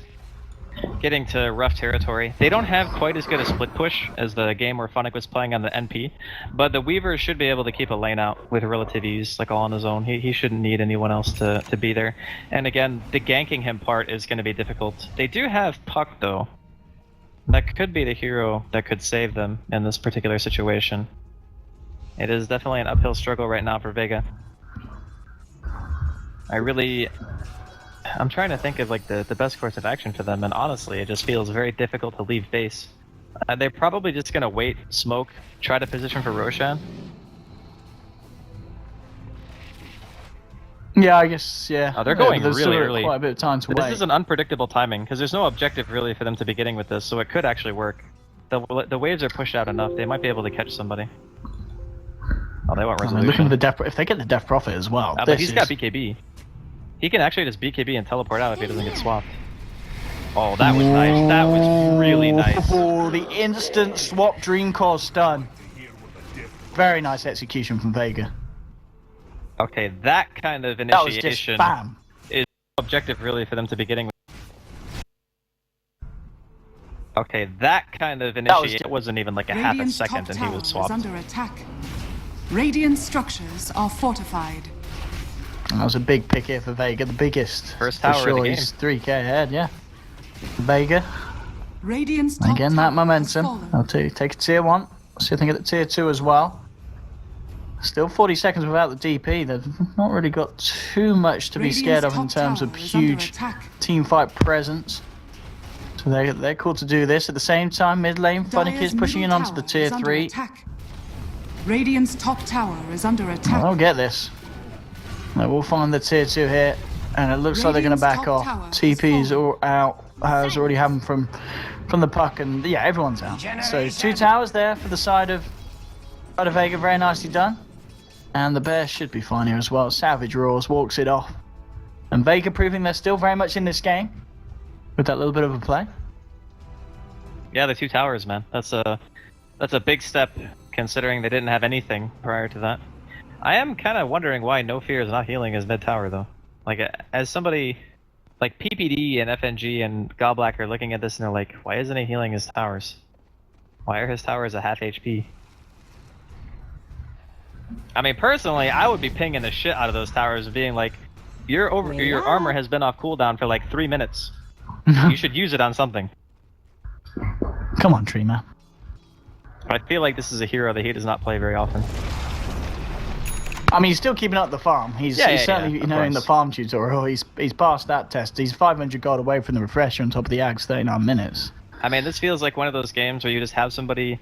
getting to rough territory. They don't have quite as good a split push as the game where Funnick was playing on the NP, but the Weaver should be able to keep a lane out with relative ease, like all on his own. He shouldn't need anyone else to be there. And again, the ganking him part is going to be difficult. They do have Puck though. That could be the hero that could save them in this particular situation. It is definitely an uphill struggle right now for Vega. I'm trying to think of like the best course of action for them, and honestly, it just feels very difficult to leave base. They're probably just gonna wait, smoke, try to position for Roshan. Yeah, I guess, yeah. Oh, they're going there's really still early. Quite a bit of time to wait. This is an unpredictable timing, because there's no objective really for them to be getting with this, so it could actually work. The waves are pushed out enough, they might be able to catch somebody. Oh, they want Resolution. Looking for the Death, if they get the Death Prophet as well. But he's got BKB. He can actually just BKB and teleport out if he doesn't get swapped. Oh, that was nice. That was really nice. Oh, the instant swap Dream Core stun. Very nice execution from Vega. Okay, that kind of That was just initiation bam. is objective really for them to be getting. Okay, that kind of initiate wasn't even like a half a second and he was swapped. Is under attack. Radiant structures are fortified. That was a big pick here for Vega, the biggest. First for tower sure. of the game. He's 3k ahead, yeah. Vega, Radiant's top again, that tower has momentum. fallen. I'll take a tier 1. See if I can get the tier 2 as well. Still 40 seconds without the DP. They've not really got too much to be scared of in terms of huge team fight presence. So they're cool to do this. At the same time, mid lane, Funnick is pushing in onto the tier 3. Radiant's top tower is under attack. I'll get this. Now we'll find the tier 2 here. And it looks like they're going to back off. TP's all out. Has already happened from the puck. And yeah, everyone's out. So 2 towers there for the side of Vega. Very nicely done. And the Bears should be fine here as well. Savage roars, walks it off. And Vega proving they're still very much in this game. With that little bit of a play. Yeah, the 2 towers, man. That's a big step considering they didn't have anything prior to that. I am kind of wondering why No Fear is not healing his mid tower though. Like as somebody like PPD and FNG and Goblak are looking at this and they're like, why isn't he healing his towers? Why are his towers a half HP? I mean, personally, I would be pinging the shit out of those towers and being like, your armor has been off cooldown for like 3 minutes. You should use it on something. Come on, Tree Man. I feel like this is a hero that he does not play very often. I mean, he's still keeping up the farm. He's certainly, you know, in the farm tutorial, he's passed that test. He's 500 gold away from the refresher on top of the Ags, 39 minutes. I mean, this feels like one of those games where you just have somebody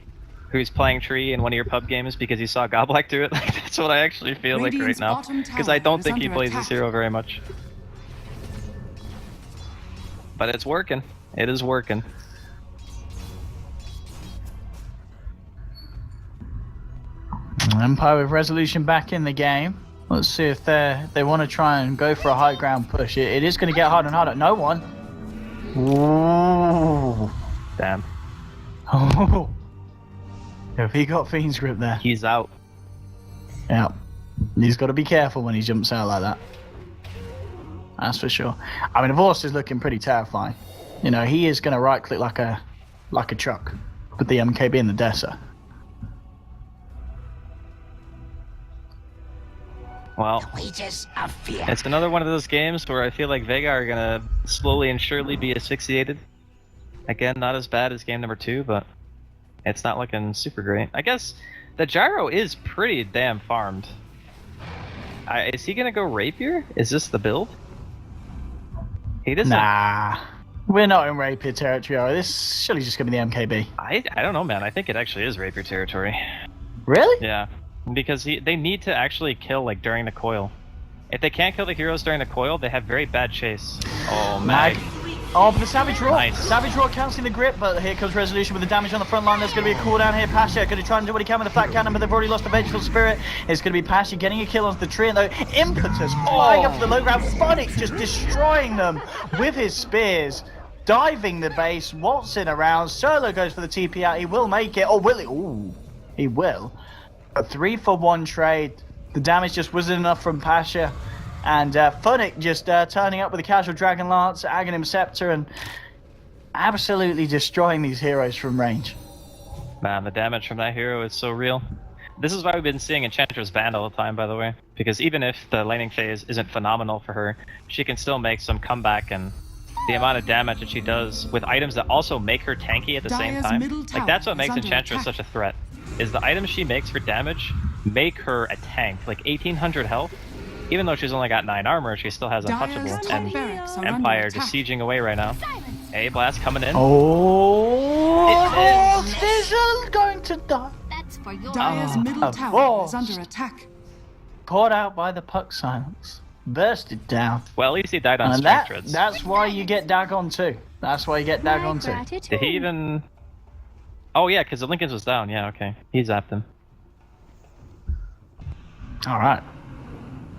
who's playing Tree in one of your pub games because you saw Goblak do it. Like, that's what I actually feel like right now. Because I don't think he plays this hero very much. But it's working. It is working. Empire with Resolution back in the game. Let's see if they want to try and go for a high ground push. It is going to get harder and harder. No one. Ooh. Damn. Oh. If he got Fiend's Grip there. He's out. Yeah. He's got to be careful when he jumps out like that. That's for sure. I mean, Vorst is looking pretty terrifying. You know, he is going to right click like a truck with the MKB and the Dessa. Well, it's another one of those games where I feel like Vega are gonna slowly and surely be asphyxiated. Again, not as bad as game number 2, but it's not looking super great. I guess the Gyro is pretty damn farmed. Is he gonna go Rapier? Is this the build? He doesn't. Nah, we're not in Rapier territory, are we? This is surely just gonna be the MKB. I don't know, man. I think it actually is Rapier territory. Really? Yeah. Because they need to actually kill like during the coil. If they can't kill the heroes during the coil, they have very bad chase. Oh, Mag. Oh, but the Savage Roar. Nice. Savage Roar cancelling the grip, but here comes Resolution with the damage on the front line. There's going to be a cooldown here. Pasha going to try and do what he can with the flat cannon, but they've already lost the Vengeful Spirit. It's going to be Pasha getting a kill onto the tree, and though Impetus flying up to the low ground. Funnick just destroying them with his spears. Diving the base, waltzing around. Solo goes for the TP out. He will make it. Oh, will he? Ooh, he will. A 3-for-1 trade. The damage just wasn't enough from Pasha. And Funnick just turning up with a casual Dragon Lance, Aghanim Scepter, and absolutely destroying these heroes from range. Man, the damage from that hero is so real. This is why we've been seeing Enchantress banned all the time, by the way. Because even if the laning phase isn't phenomenal for her, she can still make some comeback, and the amount of damage that she does with items that also make her tanky at the same time. Like, that's what makes Enchantress such a threat. Is the items she makes for damage make her a tank, like 1800 health. Even though she's only got 9 armor, she still has untouchable. And Empire just sieging away right now. A blast coming in. Oh, Fizzle going to die. That's for your Dire's middle tower is under attack. Caught out by the puck silence. Bursted down. Well, at least he died on and strength treads. That's why you get Dagon 2. That's why you get Dagon 2. Did he even... Oh yeah, because the Lincoln's was down. Yeah, okay. He zapped him. Alright.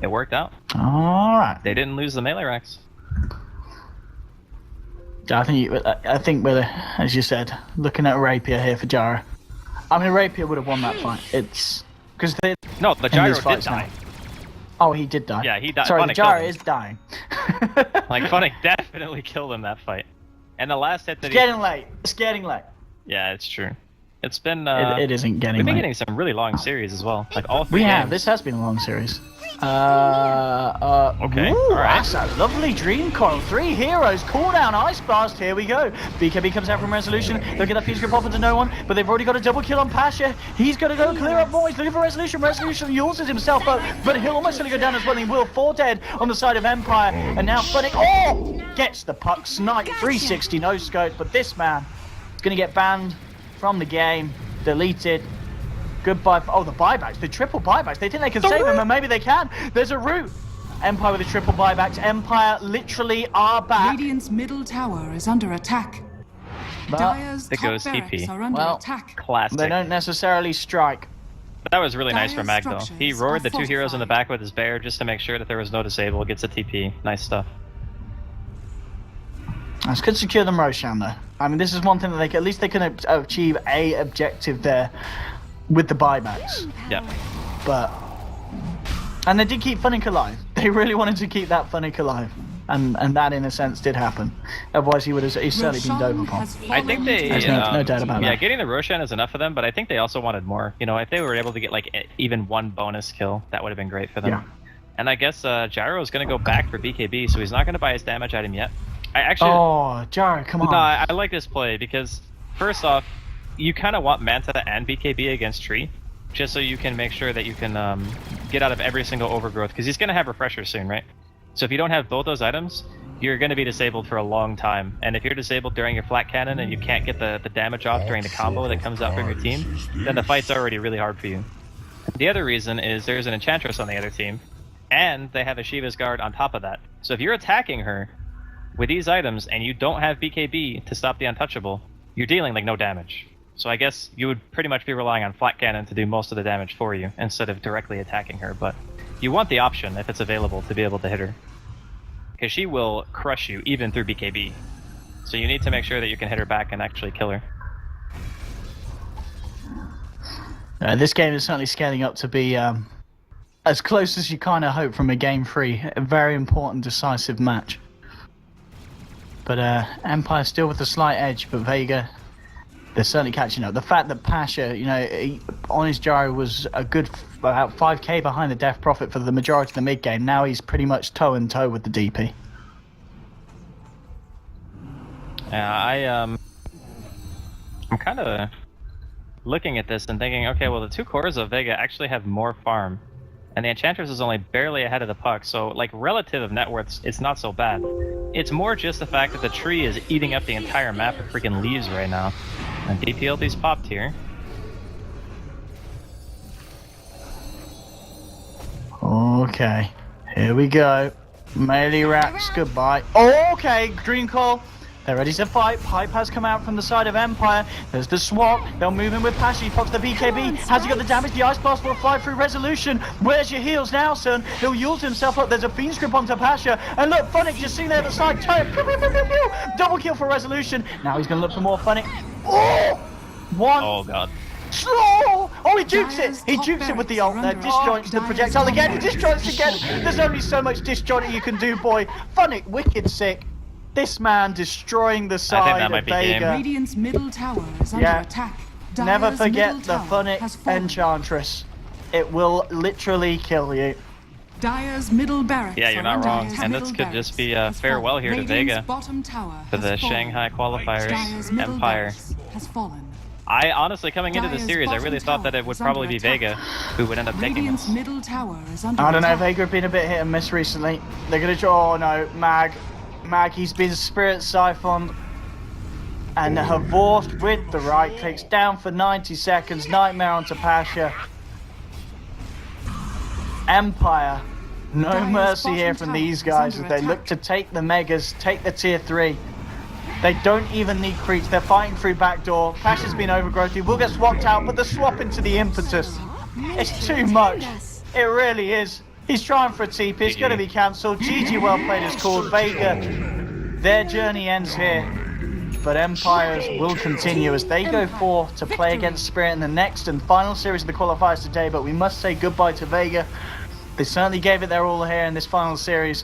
It worked out. Alright. They didn't lose the melee racks. I think we're, as you said, looking at Rapier here for Jara. I mean, Rapier would have won that fight. It's... because they... No, the Gyro did die. Oh, he did die. Yeah, he died. Sorry, Funnick the Jara is dying. Like, Funnick definitely killed him that fight. And the last hit that It's getting late. It's getting late. Yeah, it's true. It's been It isn't getting we've been late. getting some really long series as well. Like all 3 We have. games. This has been a long series. Okay, Ooh, alright. That's a lovely dream coil. 3 heroes. Cooldown Ice Blast. Here we go. BKB comes out from Resolution. Look at that Fuse Grip off into no one, but they've already got a double kill on Pasha. He's going to go clear up more. He's looking for Resolution. Resolution uses himself up, but he'll almost going to go down as well. He will 4 dead on the side of Empire. And now Funnick, gets the puck. Snipe. 360 no scope, but this man is going to get banned from the game. Deleted. Goodbye. Oh, the buybacks. The triple buybacks. They think they can save him, and maybe they can. There's a route. Empire with the triple buybacks. Empire literally are back. Radiant's middle tower is under attack. But Dire's It top goes barracks TP. are under Well, attack. Classic. they don't necessarily strike. But that was really nice for Dire's Mag though. He structures roared are the 2 heroes in the fortified. back with his bear just to make sure that there was no disable. Gets a TP. Nice stuff. This could secure them Roshan though. I mean, this is one thing that at least they can achieve a objective there with the buybacks. Yep. But and they did keep Funnick alive. They really wanted to keep that Funnick alive, and that in a sense did happen. Otherwise, he's certainly been dove Roshan upon. has I think fallen they. to There's no doubt about yeah, that. getting the Roshan is enough for them, but I think they also wanted more. You know, if they were able to get like even 1 bonus kill, that would have been great for them. Yeah. And I guess Gyro is going to go back for BKB, so he's not going to buy his damage item yet. I actually. Oh, Jaro, come on. No, I like this play because first off, you kind of want Manta and BKB against Tree, just so you can make sure that you can get out of every single overgrowth, because he's going to have Refresher soon, right? So if you don't have both those items, you're going to be disabled for a long time. And if you're disabled during your flat cannon and you can't get the damage off during the combo that comes out from your team, then the fight's already really hard for you. The other reason is there's an Enchantress on the other team, and they have a Shiva's Guard on top of that. So if you're attacking her with these items and you don't have BKB to stop the untouchable, you're dealing like no damage. So I guess you would pretty much be relying on flat cannon to do most of the damage for you instead of directly attacking her, but you want the option, if it's available, to be able to hit her. Because she will crush you even through BKB. So you need to make sure that you can hit her back and actually kill her. This game is certainly scaling up to be as close as you kind of hope from a game 3. A very important, decisive match. But Empire still with a slight edge, but Vega, they're certainly catching up. The fact that Pasha, you know, on his gyro was a good about 5k behind the Death Prophet for the majority of the mid game. Now he's pretty much toe and toe with the DP. Yeah, I'm kind of looking at this and thinking, okay, well the 2 cores of Vega actually have more farm, and the Enchantress is only barely ahead of the puck, so like relative of net worths, it's not so bad. It's more just the fact that the tree is eating up the entire map of freaking leaves right now. And DPLT's popped here. Okay, here we go. Melee racks, goodbye. Okay, Green Call. They're ready to fight. Pipe has come out from the side of Empire. There's the swap. They'll move in with Pasha. He pops the BKB. Has he got the damage? The Ice Blast will fly through Resolution. Where's your heals now, son? He'll ult himself up. There's a Fiend's Grip onto Pasha. And look, Funnick just seen there at the side. Pew, pew, pew, pew, pew. Double kill for Resolution. Now he's going to look for more Funnick. Oh! One. Oh god. Slow! Oh, he jukes it! He jukes it with the ult there. Disjoints the projectile again. He disjoints again. There's only so much disjointing you can do, boy. Funnick, wicked sick. This man destroying the side that might of be game. Vega. Radiant's middle tower is under Yeah. attack. Never Dire's forget middle the tower Funnick has fallen. Enchantress. It will literally kill you. Dire's middle barracks Yeah, you're are not under wrong. attack. And this Middle could just barracks be a has farewell fallen. here to Radiant's Vega bottom tower for the has fallen. Shanghai qualifiers. Dire's middle Empire. barracks has fallen. I honestly, coming into the Dire's series, I bottom really thought that it tower would is probably under be attack. Vega who would end up taking Radiant's this. middle tower is under I don't know, attack. Vega have been a bit hit and miss recently. They're gonna oh no, Mag, he's been spirit siphoned. And Havorst with the right clicks down for 90 seconds. Nightmare onto Pasha. Empire. No Dire's mercy here bottom from tower these is guys under as they look attack. to take the Megas, take the tier 3. They don't even need creeps. They're fighting through backdoor. Pasha's been overgrowth. He will get swapped out, but the swap into the impetus. It's too much. It really is. He's trying for a TP. It's going to be cancelled. GG, well played is called. Vega, their journey ends here. But Empires will continue as they go forth to play against Spirit in the next and final series of the qualifiers today. But we must say goodbye to Vega. They certainly gave it their all here in this final series.